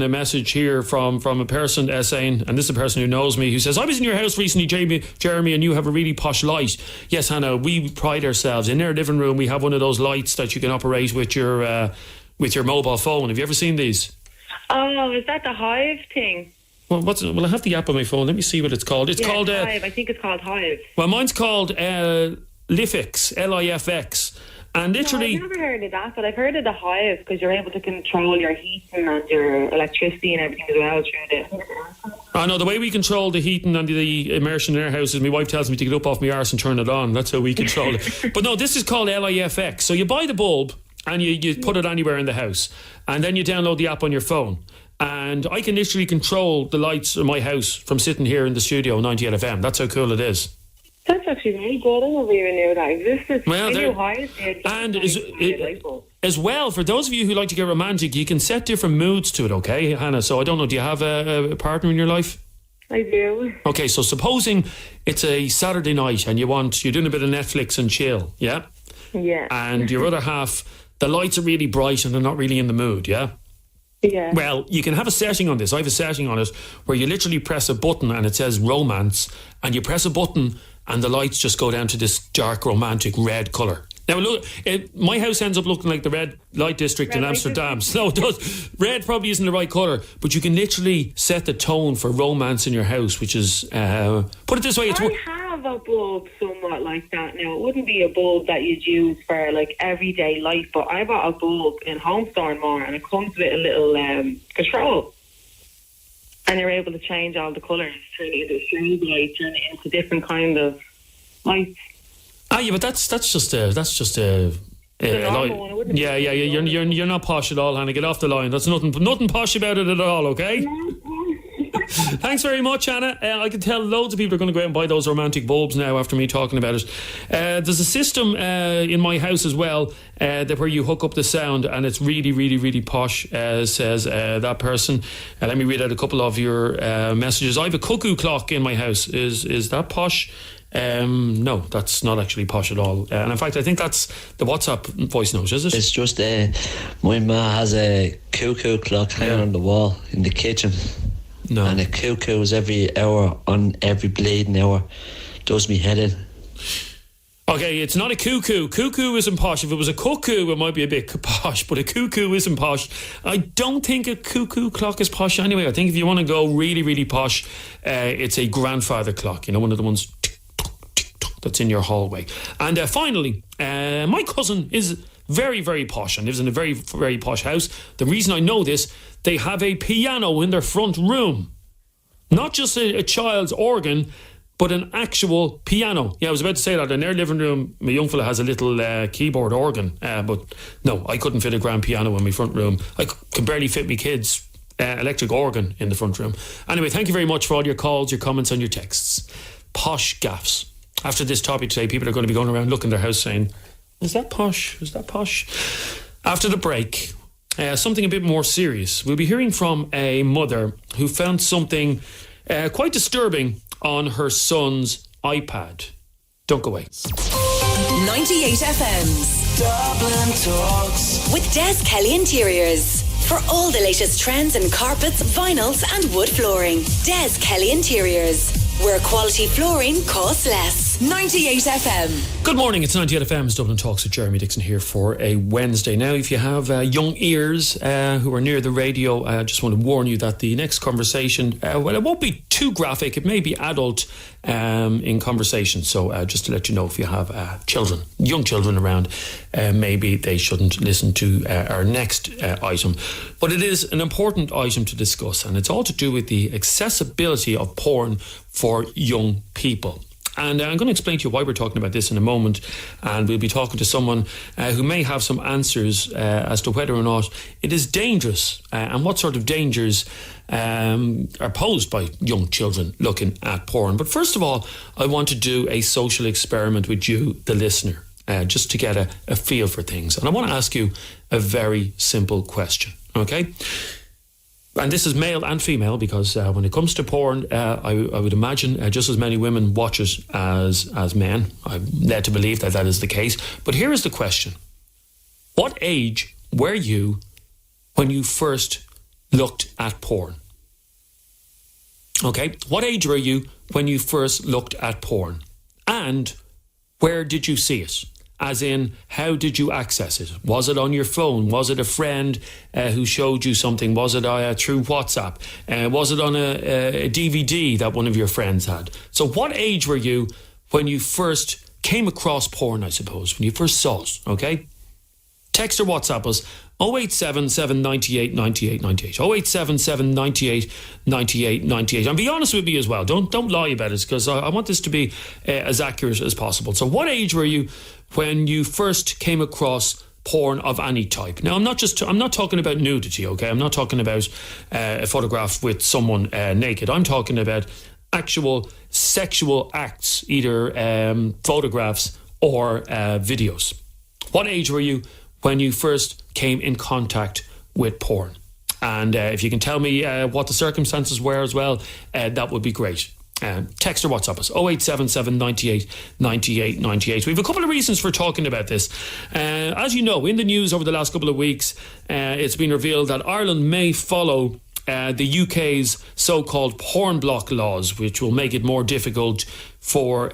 a message here from a person saying, and this is a person who knows me, who says, I was in your house recently, Jeremy, and you have a really posh light. Yes, Hannah, we pride ourselves. In our living room, we have one of those lights that you can operate with your mobile phone. Have you ever seen these? Oh, is that the Hive thing? Well, I have the app on my phone. Let me see what it's called. It's called Hive. I think it's called Hive. Well, mine's called Lifix, Lifx. And literally, I've never heard of that, but I've heard of the Hive because you're able to control your heating and your electricity and everything as well through the. I know the way we control the heating and the immersion in our house is my wife tells me to get up off my arse and turn it on. That's how we control it. But no, this is called Lifx. So you buy the bulb and you put it anywhere in the house, and then you download the app on your phone. And I can literally control the lights in my house from sitting here in the studio, 98 FM. That's how cool it is. That's actually very good. I never even knew that existed. Well, I knew highs. And as well, for those of you who like to get romantic, you can set different moods to it, okay, Hannah? So I don't know, do you have a partner in your life? I do. Okay, so supposing it's a Saturday night and you're doing a bit of Netflix and chill, yeah? Yeah. And your other half, the lights are really bright and they're not really in the mood, yeah? Yeah. Well, you can have a setting on this. I have a setting on it where you literally press a button and it says romance, and you press a button and the lights just go down to this dark romantic red colour. Now, look, my house ends up looking like the red light district in Amsterdam. So it does. Red probably isn't the right colour, but you can literally set the tone for romance in your house, which is, put it this way. I have a bulb somewhat like that now. It wouldn't be a bulb that you'd use for like everyday life, but I bought a bulb in Home Store and More, and it comes with a little control. And you're able to change all the colours, turn it into string light, turn it into different kind of lights. Ah, yeah, but that's just a you're not posh at all, Hannah. Get off the line. That's nothing posh about it at all. Okay. Thanks very much, Hannah. I can tell loads of people are going to go out and buy those romantic bulbs now after me talking about it. There's a system in my house as well that where you hook up the sound, and it's really, really, really posh, says that person. Let me read out a couple of your messages. I have a cuckoo clock in my house. Is that posh? No, that's not actually posh at all. And in fact, I think that's the WhatsApp voice note, is it? It's just my ma has a cuckoo clock hanging on the wall in the kitchen. No. And it cuckoos every hour on every bleeding hour. Does me head in. Okay, it's not a cuckoo. Cuckoo isn't posh. If it was a cuckoo, it might be a bit posh, but a cuckoo isn't posh. I don't think a cuckoo clock is posh anyway. I think if you want to go really, really posh, it's a grandfather clock. You know, one of the ones that's in your hallway. And finally, my cousin is very, very posh and lives in a very, very posh house. The reason I know this, they have a piano in their front room. Not just a child's organ, but an actual piano. Yeah, I was about to say that. In their living room, my young fella has a little keyboard organ. But no, I couldn't fit a grand piano in my front room. I could barely fit my kids' electric organ in the front room. Anyway, thank you very much for all your calls, your comments and your texts. Posh gaffs. After this topic today, people are going to be going around looking their house saying, is that posh? Is that posh? After the break, something a bit more serious. We'll be hearing from a mother who found something quite disturbing on her son's iPad. Don't go away. 98 FM's Dublin Talks with Des Kelly Interiors. For all the latest trends in carpets, vinyls and wood flooring. Des Kelly Interiors. Where quality flooring costs less. 98 FM. Good morning, it's 98 FM's Dublin Talks with Jeremy Dixon here for a Wednesday. Now, if you have young ears who are near the radio, I just want to warn you that the next conversation, well, it won't be too graphic. It may be adult in conversation. So just to let you know, if you have children, young children around, maybe they shouldn't listen to our next item. But it is an important item to discuss, and it's all to do with the accessibility of porn for young people. And I'm going to explain to you why we're talking about this in a moment, and we'll be talking to someone who may have some answers as to whether or not it is dangerous and what sort of dangers are posed by young children looking at porn. But first of all, I want to do a social experiment with you, the listener, just to get a feel for things. And I want to ask you a very simple question, okay? And this is male and female, because when it comes to porn, I would imagine just as many women watch it as men. I'm led to believe that is the case. But here is the question. What age were you when you first looked at porn? Okay, what age were you when you first looked at porn? And where did you see it? As in, how did you access it? Was it on your phone? Was it a friend who showed you something? Was it through WhatsApp? Was it on a DVD that one of your friends had? So what age were you when you first came across porn, I suppose, when you first saw it, okay? Text or WhatsApp us 087 798 98 98. 087 798 98 98. And be honest with me as well. Don't lie about it, because I want this to be as accurate as possible. So what age were you when you first came across porn of any type? Now, I'm not talking about nudity, okay? I'm not talking about a photograph with someone naked. I'm talking about actual sexual acts, either photographs or videos. What age were you when you first came in contact with porn? And if you can tell me what the circumstances were as well, that would be great. Text or WhatsApp us 0877 98 98 98. We have a couple of reasons for talking about this. As you know, in the news over the last couple of weeks, it's been revealed that Ireland may follow the UK's so-called porn block laws, which will make it more difficult for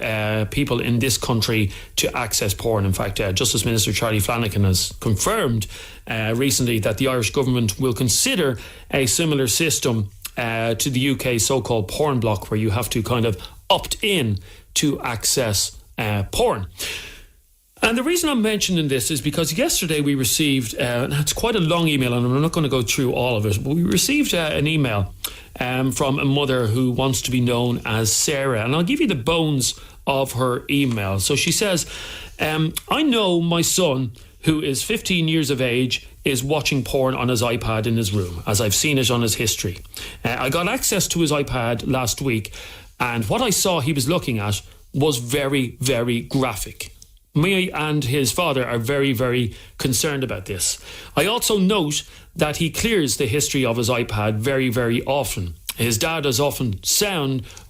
people in this country to access porn. In fact, Justice Minister Charlie Flanagan has confirmed recently that the Irish government will consider a similar system to the UK so-called porn block, where you have to kind of opt in to access porn. And the reason I'm mentioning this is because yesterday we received, it's quite a long email and I'm not going to go through all of it, but we received an email from a mother who wants to be known as Sarah. And I'll give you the bones of her email. So she says, I know my son, who is 15 years of age, is watching porn on his iPad in his room, as I've seen it on his history. I got access to his iPad last week, and what I saw he was looking at was very, very graphic. Me and his father are very, very concerned about this. I also note that he clears the history of his iPad very, very often. His dad has often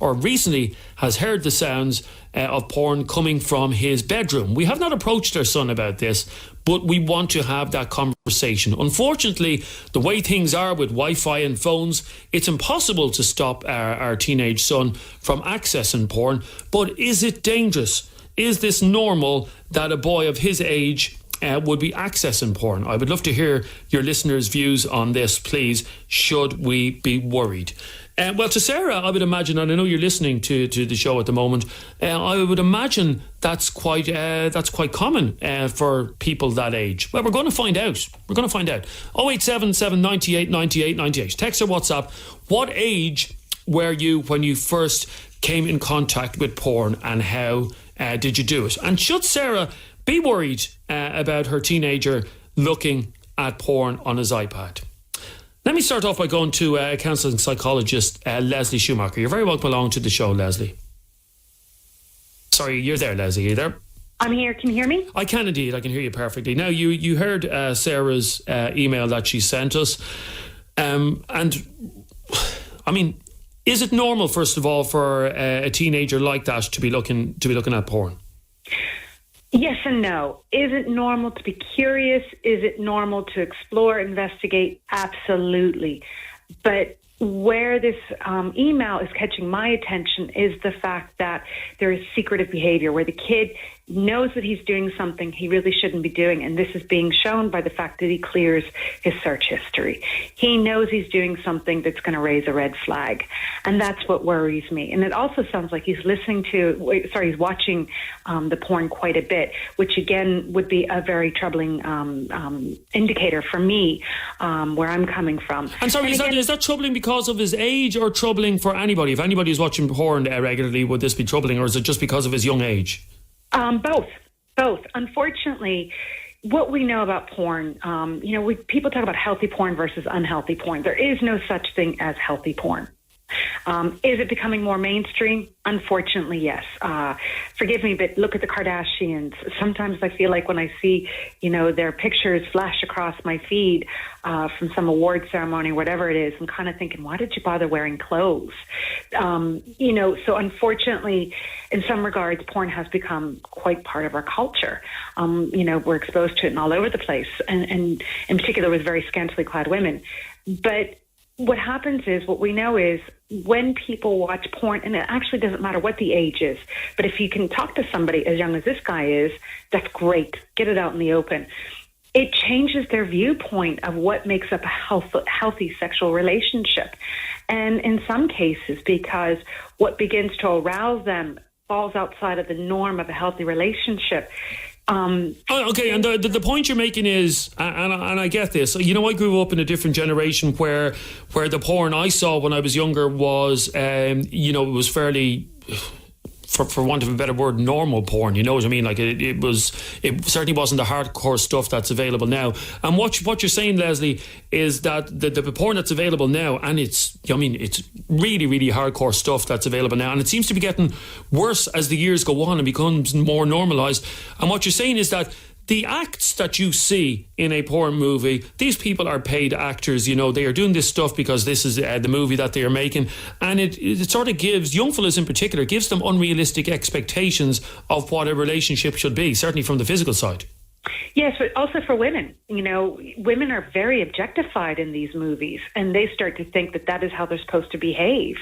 recently has heard the sounds of porn coming from his bedroom. We have not approached our son about this, but we want to have that conversation. Unfortunately, the way things are with Wi-Fi and phones, it's impossible to stop our teenage son from accessing porn. But is it dangerous? Is this normal that a boy of his age would be accessing porn? I would love to hear your listeners' views on this, please. Should we be worried? Well, to Sarah, I would imagine, and I know you're listening to the show at the moment, I would imagine that's quite common for people that age. Well, we're going to find out. 0877 98 98 98. Text or WhatsApp. What age were you when you first came in contact with porn, and how did you do it? And should Sarah be worried about her teenager looking at porn on his iPad? Let me start off by going to counselling psychologist Leslie Schumacher. You're very welcome along to the show, Leslie. Sorry, you're there, Leslie. Are you there? I'm here. Can you hear me? I can indeed. I can hear you perfectly. Now, you heard Sarah's email that she sent us. And, I mean, is it normal, first of all, for a teenager like that to be looking at porn? Yes and no. Is it normal to be curious? Is it normal to explore, investigate? Absolutely. But where this email is catching my attention is the fact that there is secretive behavior where the kid knows that he's doing something he really shouldn't be doing, and this is being shown by the fact that he clears his search history. He knows he's doing something that's going to raise a red flag, and that's what worries me. And it also sounds like he's he's watching the porn quite a bit, which again would be a very troubling indicator for me, where I'm coming from. And sorry, is that troubling because of his age, or troubling for anybody? If anybody is watching porn regularly, would this be troubling, or is it just because of his young age? Both. Unfortunately, what we know about porn, people talk about healthy porn versus unhealthy porn. There is no such thing as healthy porn. Is it becoming more mainstream? Unfortunately, yes. Forgive me, but look at the Kardashians. Sometimes I feel like when I see, their pictures flash across my feed from some award ceremony, whatever it is, I'm kind of thinking, why did you bother wearing clothes? So unfortunately, in some regards, porn has become quite part of our culture. We're exposed to it all over the place, and in particular with very scantily clad women. But what happens is, what we know is, when people watch porn, and it actually doesn't matter what the age is, but if you can talk to somebody as young as this guy is, that's great. Get it out in the open. It changes their viewpoint of what makes up a healthy sexual relationship. And in some cases, because what begins to arouse them falls outside of the norm of a healthy relationship. Okay, and the point you're making is, and I get this, I grew up in a different generation where the porn I saw when I was younger was, it was fairly for want of a better word, normal porn. You know what I mean? Like it certainly wasn't the hardcore stuff that's available now. And what you're saying, Leslie, is that the porn that's available now, and it's really, really hardcore stuff that's available now, and it seems to be getting worse as the years go on and becomes more normalised. And what you're saying is that the acts that you see in a porn movie, these people are paid actors. You know, they are doing this stuff because this is the movie that they are making, and it sort of gives young fellas in particular, gives them unrealistic expectations of what a relationship should be, certainly from the physical side. Yes, but also for women. You know, women are very objectified in these movies, and they start to think that is how they're supposed to behave,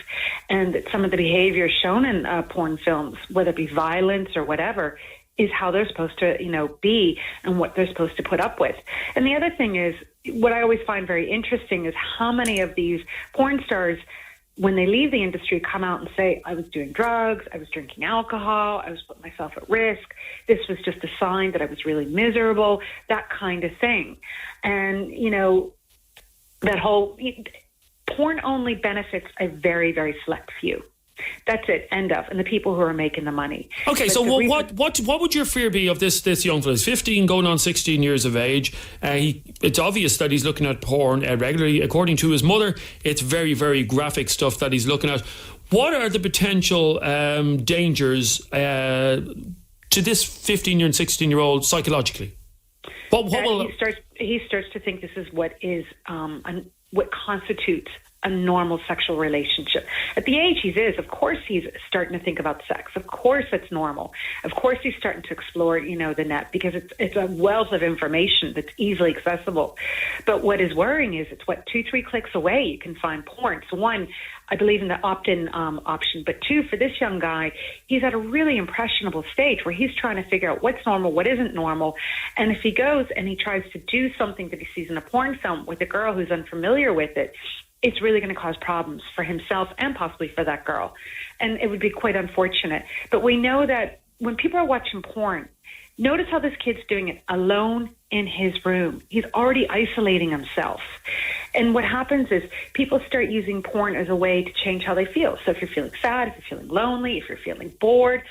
and that some of the behavior shown in porn films, whether it be violence or whatever, is how they're supposed to, be, and what they're supposed to put up with. And the other thing is, what I always find very interesting is how many of these porn stars, when they leave the industry, come out and say, I was doing drugs, I was drinking alcohol, I was putting myself at risk, this was just a sign that I was really miserable, that kind of thing. And, that whole porn only benefits a very, very select few. That's it, end of. And the people who are making the money. Okay, but so what would your fear be of this young fella? He's 15 going on 16 years of age. It's obvious that he's looking at porn regularly. According to his mother, it's very, very graphic stuff that he's looking at. What are the potential dangers to this 15-year and 16-year-old psychologically? He starts to think this is what is what constitutes a normal sexual relationship. At the age he's of course he's starting to think about sex. Of course it's normal. Of course he's starting to explore, the net, because it's a wealth of information that's easily accessible. But what is worrying is it's 2-3 clicks away you can find porn. So one, I believe in the opt-in option, but two, for this young guy, he's at a really impressionable stage where he's trying to figure out what's normal, what isn't normal. And if he goes and he tries to do something that he sees in a porn film with a girl who's unfamiliar with it, it's really going to cause problems for himself and possibly for that girl. And it would be quite unfortunate. But we know that when people are watching porn, notice how this kid's doing it alone in his room. He's already isolating himself. And what happens is people start using porn as a way to change how they feel. So if you're feeling sad, if you're feeling lonely, if you're feeling bored,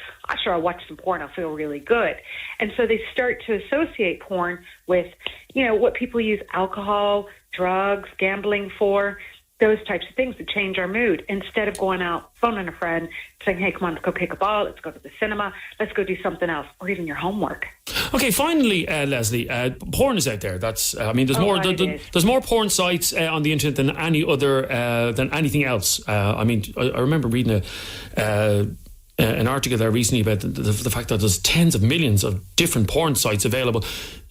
sure, I'll watch some porn, I'll feel really good. And so they start to associate porn with, what people use alcohol, drugs, gambling for, those types of things that change our mood, instead of going out, phoning a friend, saying, hey, come on, let's go pick a ball, let's go to the cinema, let's go do something else, or even your homework. Okay, finally, Leslie, porn is out there. There's there's more porn sites on the internet than any other, than anything else. I remember reading an article there recently about the fact that there's tens of millions of different porn sites available.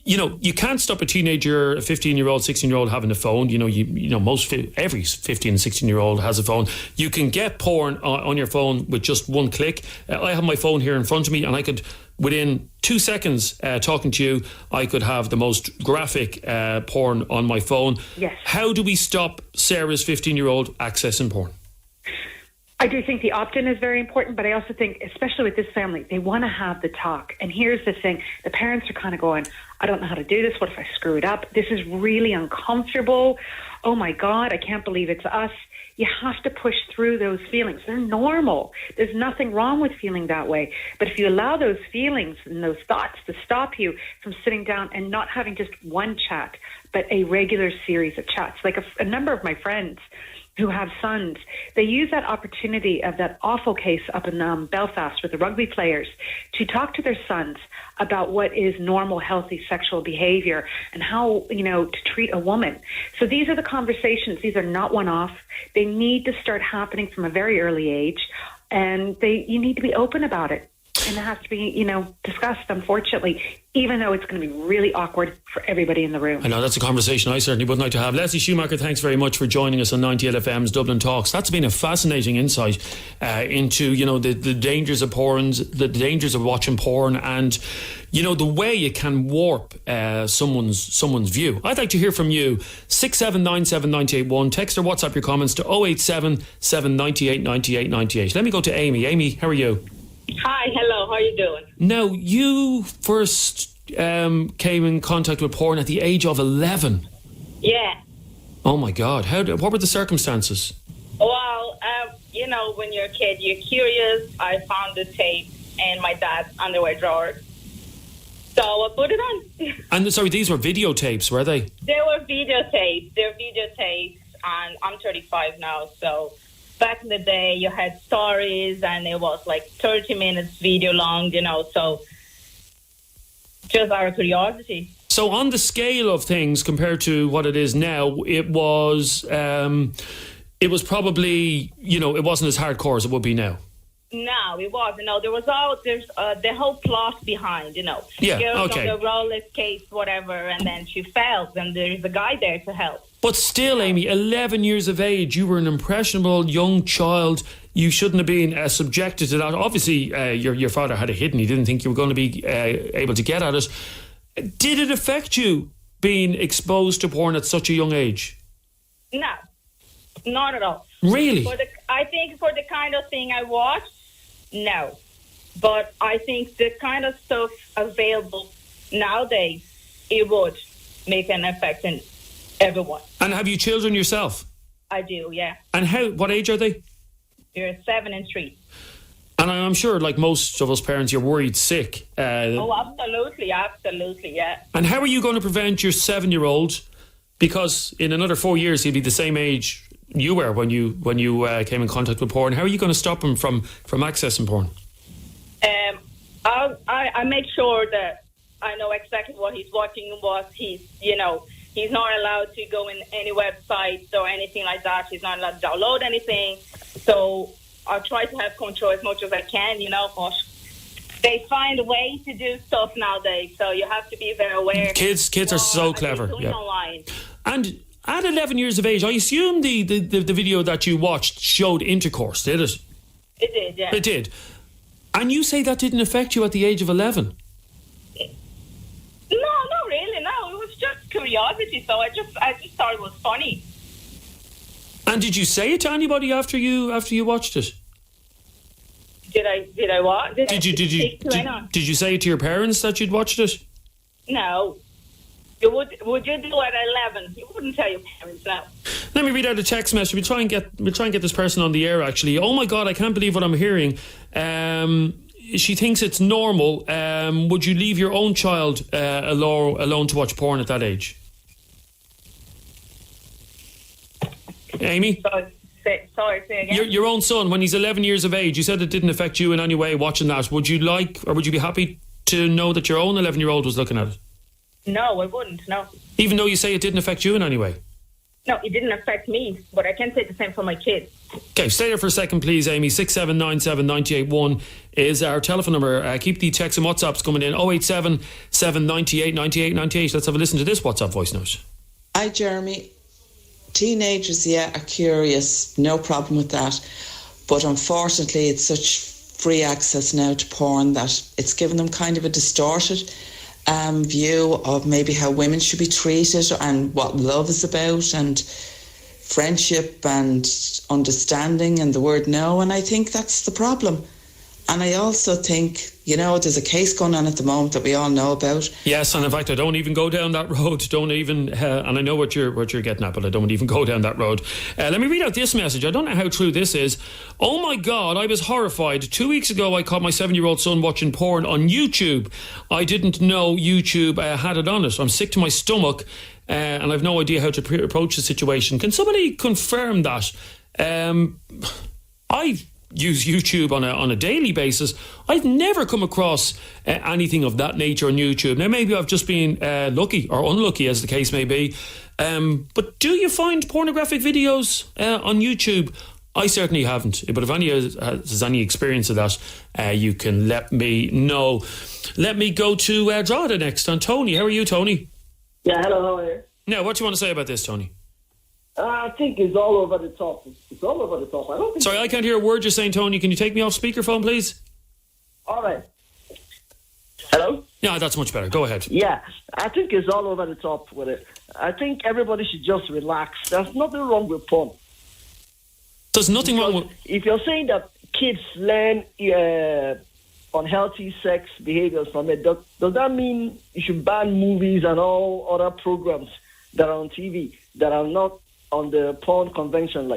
You can't stop a teenager, a 15-year-old, 16-year-old having a phone. Every 15 and 16-year-old has a phone. You can get porn on your phone with just one click. I have my phone here in front of me, and I could, within 2 seconds talking to you, I could have the most graphic porn on my phone. Yes. How do we stop Sarah's 15-year-old accessing porn? I do think the opt-in is very important, but I also think, especially with this family, they want to have the talk. And here's the thing. The parents are kind of going, I don't know how to do this. What if I screw it up? This is really uncomfortable. Oh, my God, I can't believe it's us. You have to push through those feelings. They're normal. There's nothing wrong with feeling that way. But if you allow those feelings and those thoughts to stop you from sitting down and not having just one chat, but a regular series of chats, like a number of my friends who have sons, they use that opportunity of that awful case up in Belfast with the rugby players to talk to their sons about what is normal, healthy sexual behavior and how, to treat a woman. So these are the conversations. These are not one-off. They need to start happening from a very early age, and you need to be open about it. And it has to be, discussed, unfortunately, even though it's going to be really awkward for everybody in the room. I know, that's a conversation I certainly would like to have. Leslie Schumacher, thanks very much for joining us on 98FM's Dublin Talks. That's been a fascinating insight into, the dangers of porn, the dangers of watching porn, and, the way it can warp someone's view. I'd like to hear from you. 6797981. Text or WhatsApp your comments to 087 798 98 98. Let me go to Amy. Amy, how are you? Hi, hello, how are you doing? Now, you first came in contact with porn at the age of 11. Yeah. Oh my God, what were the circumstances? Well, when you're a kid, you're curious. I found the tape in my dad's underwear drawer. So I put it on. And sorry, these were videotapes, were they? They were videotapes. They're videotapes, and I'm 35 now. So back in the day, you had stories, and it was like 30 minutes video long, so just out of curiosity. So on the scale of things compared to what it is now, it was probably, it wasn't as hardcore as it would be now. No, it wasn't. No, there's the whole plot behind, Yeah, Girls okay. on the roller skates, whatever, and then she fell, and there's a guy there to help. But still, Amy, 11 years of age, you were an impressionable young child. You shouldn't have been subjected to that. Obviously, your father had it hidden. He didn't think you were going to be able to get at it. Did it affect you being exposed to porn at such a young age? No, not at all. Really? I think for the kind of thing I watched, no. But I think the kind of stuff available nowadays, it would make an effect in everyone. And have you children yourself? I do, yeah. And what age are they? They're 7 and 3. And I'm sure, like most of us parents, you're worried sick. Absolutely, yeah. And how are you going to prevent your 7-year-old? Because in another 4 years, he'll be the same age you were when you came in contact with porn. How are you going to stop him from accessing porn? I make sure that I know exactly what he's watching, he's not allowed to go in any websites or anything like that. He's not allowed to download anything. So I try to have control as much as I can, but they find ways to do stuff nowadays. So you have to be very aware. Kids are so clever. Yeah. Online. And at 11 years of age, I assume the video that you watched showed intercourse, did it? It did, yeah. It did. And you say that didn't affect you at the age of 11? No, not really. No, it was just curiosity. So I just thought it was funny. And did you say it to anybody after you watched it? Did I what? Did you say it to your parents that you'd watched it? No. Would you do it at 11? You wouldn't tell your parents now. Let me read out a text message. We'll try and get this person on the air. Actually, oh my God, I can't believe what I'm hearing. She thinks it's normal. Would you leave your own child alone to watch porn at that age? Amy? Sorry, say again. Your own son, when he's 11 years of age, you said it didn't affect you in any way watching that. Would you be happy to know that your own 11-year-old was looking at it? No, I wouldn't, no. Even though you say it didn't affect you in any way? No, it didn't affect me, but I can't say the same for my kids. Okay, stay there for a second, please, Amy. 6797 981 is our telephone number. Keep the texts and WhatsApps coming in. 087 798 98 98. Let's have a listen to this WhatsApp voice note. Hi, Jeremy. Teenagers, are curious. No problem with that. But unfortunately, it's such free access now to porn that it's given them kind of a distorted view of maybe how women should be treated and what love is about and friendship and understanding and the word no. And I think that's the problem. And I also think, there's a case going on at the moment that we all know about. Yes, and in fact, I don't even go down that road. Don't even, and I know what you're getting at, but I don't even go down that road. Let me read out this message. I don't know how true this is. Oh my God, I was horrified. 2 weeks ago, I caught my 7-year-old son watching porn on YouTube. I didn't know YouTube had it on it. I'm sick to my stomach, and I've no idea how to approach the situation. Can somebody confirm that? I use YouTube on a daily basis. I've never come across anything of that nature on YouTube. Now, maybe I've just been lucky or unlucky, as the case may be. But do you find pornographic videos on YouTube? I certainly haven't. But if any has any experience of that, you can let me know. Let me go to Drogheda next. On Tony. How are you, Tony? Yeah, hello, how are you? Now, what do you want to say about this, Tony? I think it's all over the top. It's all over the top. I don't think. Sorry, I can't hear a word you're saying, Tony. Can you take me off speakerphone, please? All right. Hello? Yeah, that's much better. Go ahead. Yeah, I think it's all over the top with it. I think everybody should just relax. There's nothing wrong with porn. There's nothing wrong with... If you're saying that kids learn unhealthy sex behaviors from it, does that mean you should ban movies and all other programs that are on TV that are not on the porn convention?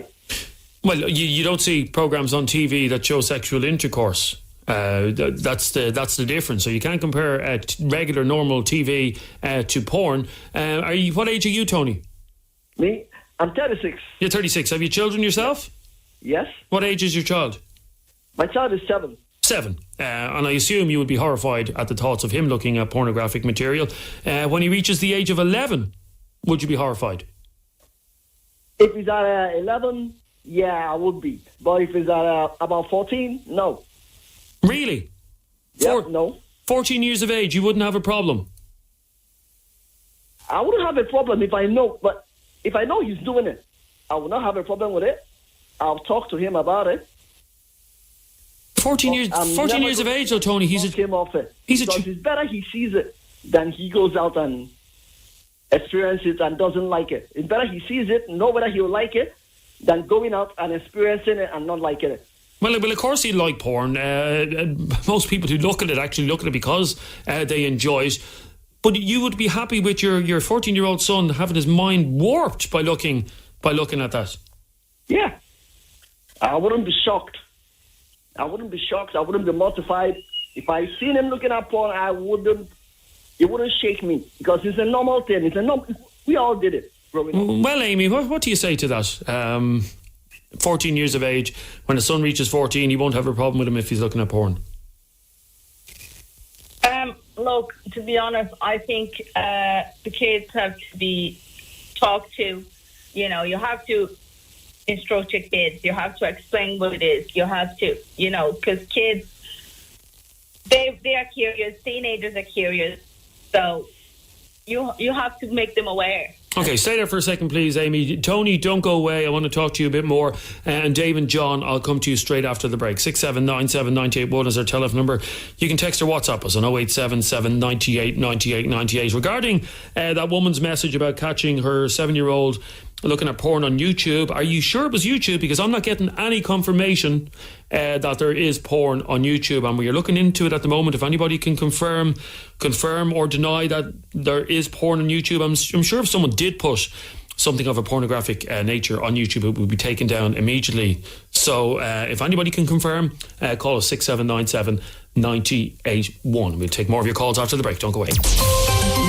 Well, you don't see programs on TV that show sexual intercourse. That's the difference. So you can't compare regular, normal TV to porn. What age are you, Tony? Me? I'm 36. You're 36. Have you children yourself? Yes. What age is your child? My child is 7. 7. And I assume you would be horrified at the thoughts of him looking at pornographic material. When he reaches the age of 11, would you be horrified? If he's at 11, yeah, I would be. But if he's at about 14, no. Really? No. 14 years of age, you wouldn't have a problem? I wouldn't have a problem if I know, but if I know he's doing it, I would not have a problem with it. I'll talk to him about it. 14 years of age, though, Tony. It's better he sees it than he goes out and experiences it and doesn't like it. It's better he sees it, know whether he'll like it, than going out and experiencing it and not liking it. Well, of course he'd like porn. Most people who look at it actually look at it because they enjoy it. But you would be happy with your 14-year-old son having his mind warped by looking at that? Yeah. I wouldn't be shocked. I wouldn't be mortified. If I seen him looking at porn, it wouldn't shake me because it's a normal thing. We all did it growing up. Well, Amy, what do you say to that? 14 years of age, when his son reaches 14, you won't have a problem with him if he's looking at porn. Look, to be honest, I think the kids have to be talked to. You know, you have to instruct your kids. You have to explain what it is. You have to, because kids, they are curious. Teenagers are curious. So you have to make them aware. Okay, stay there for a second, please, Amy. Tony, don't go away. I want to talk to you a bit more. And Dave and John, I'll come to you straight after the break. 6797981 is our telephone number. You can text or WhatsApp us on 0877 98 98 98. Regarding that woman's message about catching her 7-year-old looking at porn on YouTube, are you sure it was YouTube? Because I'm not getting any confirmation that there is porn on YouTube, and we are looking into it at the moment. If anybody can confirm or deny that there is porn on YouTube, I'm sure if someone did put something of a pornographic nature on YouTube, it would be taken down immediately. So if anybody can confirm, call us 6797 981. We'll take more of your calls after the break. Don't go away.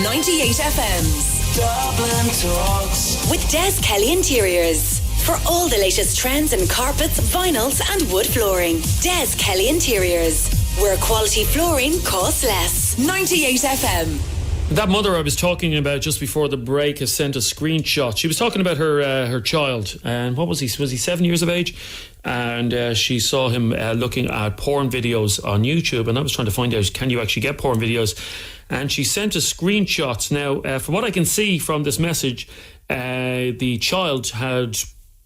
98 FM's Dublin Talks with Des Kelly Interiors. For all the latest trends in carpets, vinyls and wood flooring. Des Kelly Interiors, where quality flooring costs less. 98 FM. That mother I was talking about just before the break has sent a screenshot. She was talking about her child, and what was he? Was he 7 years of age? And she saw him looking at porn videos on YouTube, and I was trying to find out, can you actually get porn videos? And she sent us screenshots. Now, from what I can see from this message, the child had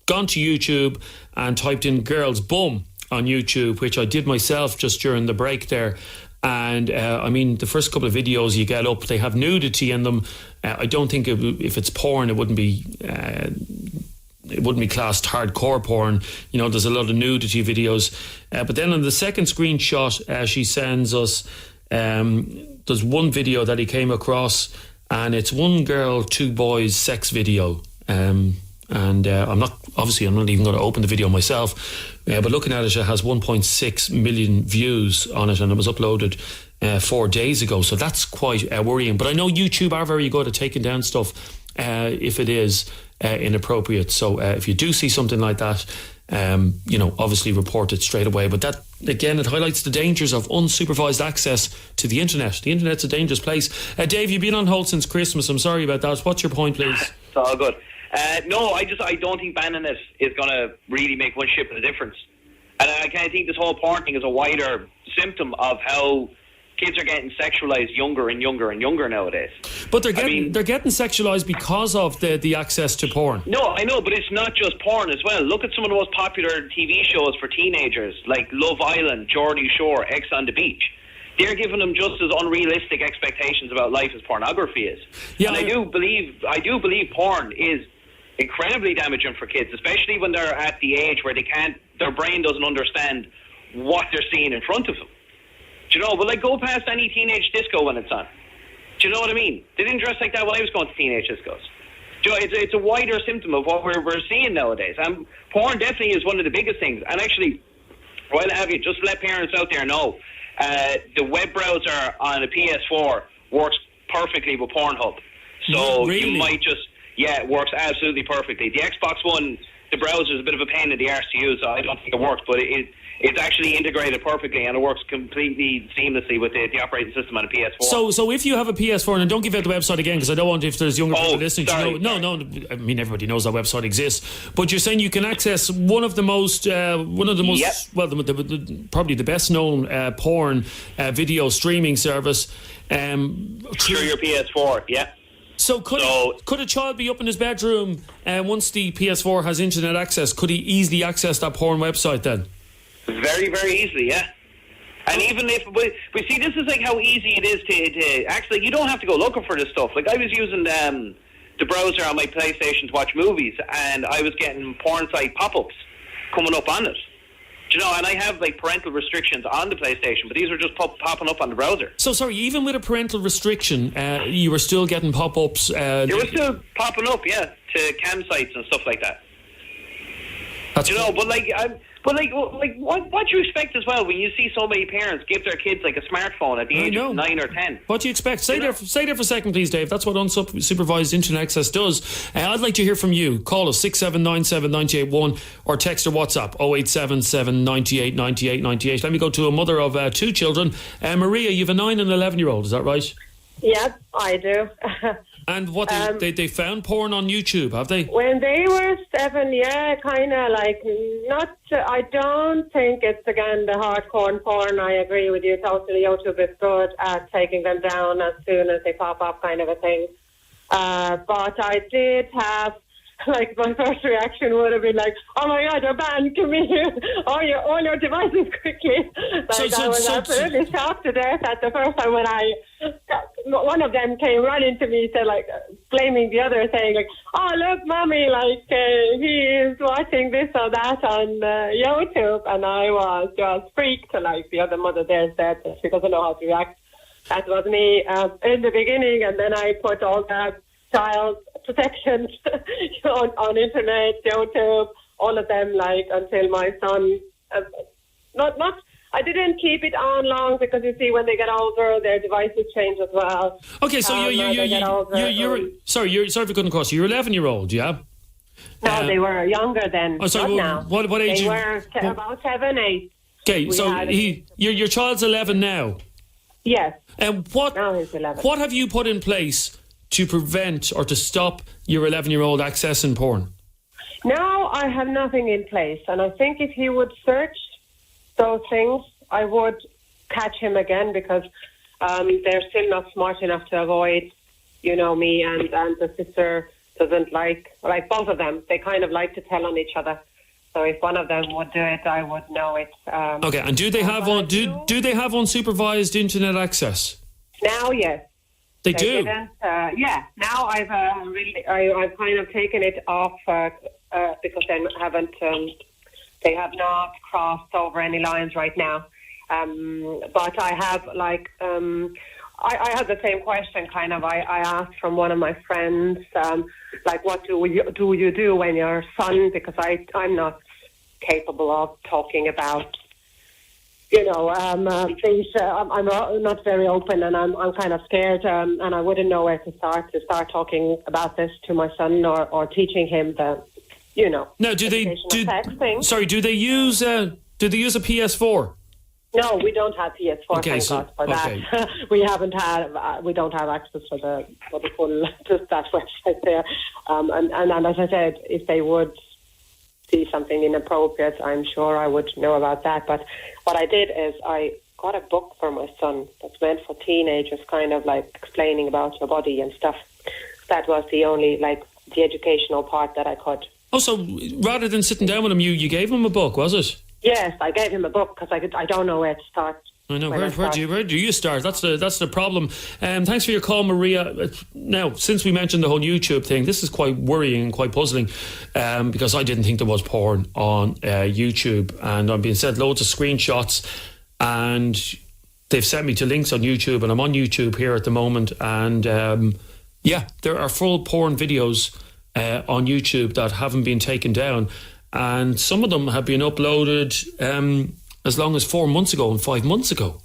gone to YouTube and typed in girl's bum on YouTube, which I did myself just during the break there. And I mean, the first couple of videos you get up, they have nudity in them. I don't think if it's porn, it wouldn't be classed hardcore porn. You know, there's a lot of nudity videos. But then on the second screenshot, she sends us, there's one video that he came across, and it's one girl, two boys sex video. And I'm not even going to open the video myself, but looking at it, it has 1.6 million views on it, and it was uploaded 4 days ago. So that's quite worrying. But I know YouTube are very good at taking down stuff if it is inappropriate. So if you do see something like that, obviously report it straight away. But that, again, it highlights the dangers of unsupervised access to the internet. The internet's a dangerous place. Dave, you've been on hold since Christmas. I'm sorry about that. What's your point, please? It's all good. No, I don't think banning it is going to really make one shit of a difference. And I kind of think this whole porn thing is a wider symptom of how kids are getting sexualized younger and younger and younger nowadays. But they're getting sexualized because of the access to porn. No, I know, but it's not just porn as well. Look at some of the most popular TV shows for teenagers, like Love Island, Geordie Shore, Ex on the Beach. They're giving them just as unrealistic expectations about life as pornography is. Yeah, and I do believe porn is incredibly damaging for kids, especially when they're at the age where their brain doesn't understand what they're seeing in front of them. Do you know, but go past any teenage disco when it's on. Do you know what I mean? They didn't dress like that when I was going to teenage discos. It's a wider symptom of what we're seeing nowadays. And porn definitely is one of the biggest things. And actually, while I have you, just let parents out there know, the web browser on a PS4 works perfectly with Pornhub. So really? You might just, it works absolutely perfectly. The Xbox One, the browser is a bit of a pain in the arse to use, so I don't think it works, but it's actually integrated perfectly, and it works completely seamlessly with the operating system on a PS4. So if you have a PS4, and don't give out the website again, because I don't want, if there's younger people listening, sorry. to know. No, I mean, everybody knows that website exists. But you're saying you can access one of the most, probably the best known porn video streaming service. Through your PS4, yeah. So could a child be up in his bedroom once the PS4 has internet access? Could he easily access that porn website then? Very, very easily, yeah. And even if we see, this is like how easy it is to actually, you don't have to go looking for this stuff. Like I was using the browser on my PlayStation to watch movies, and I was getting porn site pop-ups coming up on it. Do you know, and I have like parental restrictions on the PlayStation, but these were just popping up on the browser. So sorry, even with a parental restriction, you were still getting pop-ups? They were still popping up, yeah, to cam sites and stuff like that. That's what do you expect as well when you see so many parents give their kids like a smartphone at the age of 9 or 10? What do you expect? Stay there for a second, please, Dave. That's what unsupervised internet access does. I'd like to hear from you. Call us 6797 981 or text or WhatsApp 0877 98 98 98. Let me go to a mother of 2 children. Maria, you have a 9 and 11-year-old, is that right? Yep, I do. And what they found porn on YouTube, have they? When they were 7, yeah, kind of like not. I don't think it's again the hardcore porn. I agree with you totally. YouTube is good at taking them down as soon as they pop up, kind of a thing. But I did have. Like my first reaction would have been like, "Oh my God, you're banned! Come here, all your devices quickly!" Like I was absolutely shocked to death at the first time when one of them came running to me, said like blaming the other, saying like, "Oh look, mommy, like he is watching this or that on YouTube," and I was just freaked. Like the other mother there said that she doesn't know how to react. That was me in the beginning, and then I put all that child protection on internet, YouTube, all of them, like until my son. I didn't keep it on long because you see when they get older, their devices change as well. Okay, so you're sorry for cutting across. You're 11-year-old, yeah? No, they were younger then. Oh, sorry. Now. What age? They were about 7, 8. Okay, so your child's 11 now. Yes. And now he's 11. What have you put in place to prevent or to stop your 11-year-old accessing porn? Now I have nothing in place, and I think if he would search those things, I would catch him again because they're still not smart enough to avoid, me and the sister doesn't like both of them. They kind of like to tell on each other. So if one of them would do it, I would know it. Okay, and do they have do they have unsupervised internet access? Now, yes. They do. Yeah. Now I've kind of taken it off because they have not crossed over any lines right now. But I have I had the same question. Kind of, I asked from one of my friends, what do you do when your son? Because I'm not capable of talking about. Things. I'm not very open, and I'm kind of scared, and I wouldn't know where to start talking about this to my son or teaching him the, Now, do they use a PS4? No, we don't have PS4. Okay, thank God for that. We don't have access for the full just that website there. And as I said, if they would see something inappropriate, I'm sure I would know about that. But what I did is I got a book for my son that's meant for teenagers, kind of like explaining about your body and stuff. That was the only the educational part that I could. Oh, so rather than sitting down with him, you gave him a book, was it? Yes, I gave him a book because I don't know where to start. I know. Where do you start? That's the problem. Thanks for your call, Maria. Now, since we mentioned the whole YouTube thing, this is quite worrying and quite puzzling because I didn't think there was porn on YouTube, and I'm being sent loads of screenshots, and they've sent me to links on YouTube, and I'm on YouTube here at the moment, and there are full porn videos on YouTube that haven't been taken down. And some of them have been uploaded as long as 4 months ago and 5 months ago,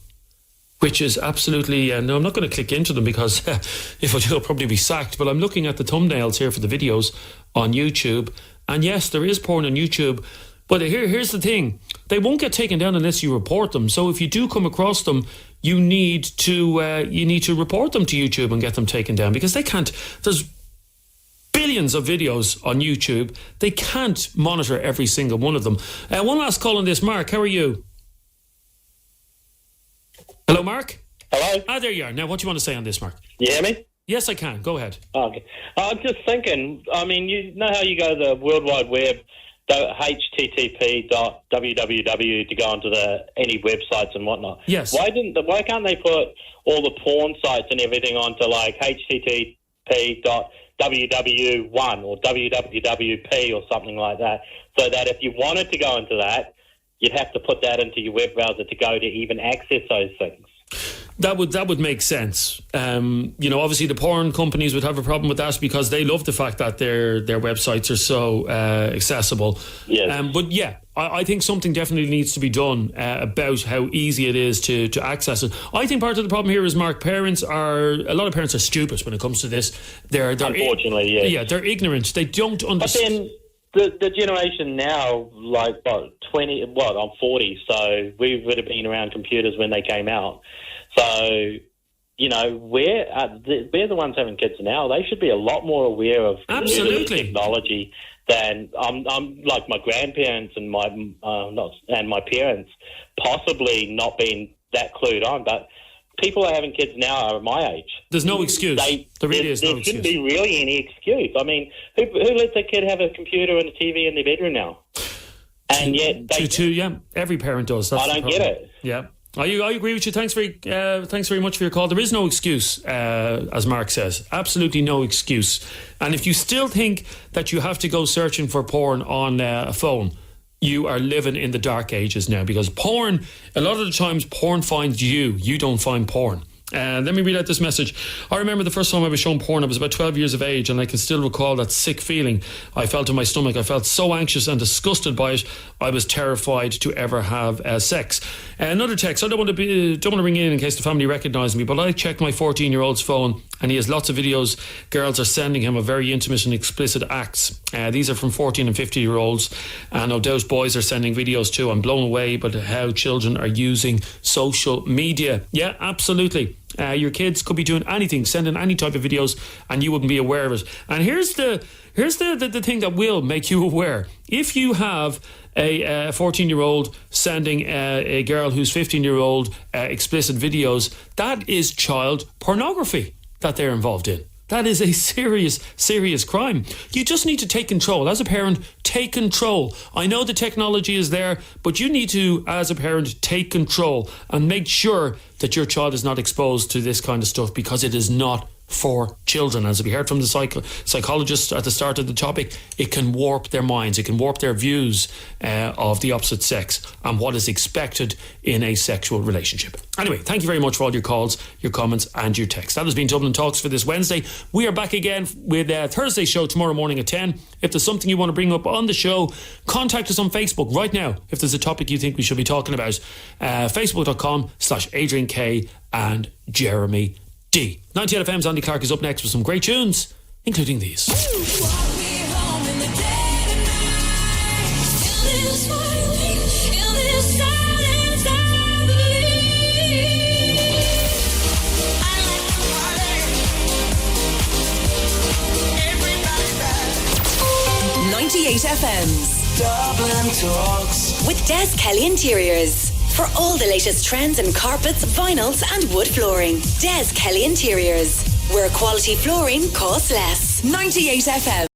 which is absolutely... no, I'm not going to click into them because if I do, I'll probably be sacked. But I'm looking at the thumbnails here for the videos on YouTube. And yes, there is porn on YouTube. But here's the thing. They won't get taken down unless you report them. So if you do come across them, you need to report them to YouTube and get them taken down, because they can't... There's billions of videos on YouTube. They can't monitor every single one of them. One last call on this. Mark, how are you? Hello, Mark? Hello? There you are. Now, what do you want to say on this, Mark? You hear me? Yes, I can. Go ahead. Okay. I'm just thinking, I mean, you know how you go to the World Wide Web, http.www to go onto any websites and whatnot? Yes. Why can't they put all the porn sites and everything onto like http.www1 or www.p or something like that, so that if you wanted to go into that, you'd have to put that into your web browser to go to even access those things? That would make sense. Obviously the porn companies would have a problem with that because they love the fact that their websites are so accessible. Yes. But yeah, I think something definitely needs to be done about how easy it is to access it. I think part of the problem here is, Mark, a lot of parents are stupid when it comes to this. They're unfortunately, yes. Yeah, they're ignorant. They don't understand. But then the generation now, like, I'm 40, so we would have been around computers when they came out. So, we're the ones having kids now. They should be a lot more aware of technology than I'm like my grandparents and my parents, possibly not being that clued on. But people are having kids now are my age. There's no excuse. There really is no excuse. There shouldn't be really any excuse. I mean, who lets their kid have a computer and a TV in their bedroom now? And yet, every parent does. That's I don't get it. Yeah. I agree with you. Thanks very much for your call. There is no excuse, as Mark says. Absolutely no excuse. And if you still think that you have to go searching for porn on a phone, you are living in the dark ages now, because porn, a lot of the times porn finds you. You don't find porn. Let me read out this message. I remember the first time I was shown porn, I was about 12 years of age, and I can still recall that sick feeling I felt in my stomach. I felt so anxious and disgusted by it. I was terrified to ever have sex. Another text. I don't want to ring in case the family recognise me, but I checked my 14-year-old's phone, and he has lots of videos girls are sending him of very intimate and explicit acts. These are from 14 and 50-year-olds, and no doubt boys are sending videos too. I'm blown away by how children are using social media. Yeah, absolutely. Your kids could be doing anything, sending any type of videos, and you wouldn't be aware of it. And here's the thing that will make you aware. If you have a 14-year-old sending a girl who's 15-year-old explicit videos, that is child pornography that they're involved in. That is a serious, serious crime. You just need to take control. As a parent, take control. I know the technology is there, but you need to, as a parent, take control and make sure that your child is not exposed to this kind of stuff, because it is not for children. As we heard from the psychologist at the start of the topic, it can warp their minds, it can warp their views of the opposite sex and what is expected in a sexual relationship. Anyway, thank you very much for all your calls, your comments and your texts. That has been Dublin Talks for this Wednesday. We are back again with Thursday's show tomorrow morning at 10. If there's something you want to bring up on the show, contact us on Facebook right now if there's a topic you think we should be talking about. Facebook.com/Adrian K and Jeremy D. 98 FM's Andy Clark is up next with some great tunes, including these. FM's Dublin Talks with Des Kelly Interiors. For all the latest trends in carpets, vinyls and wood flooring. Des Kelly Interiors, where quality flooring costs less. 98 FM.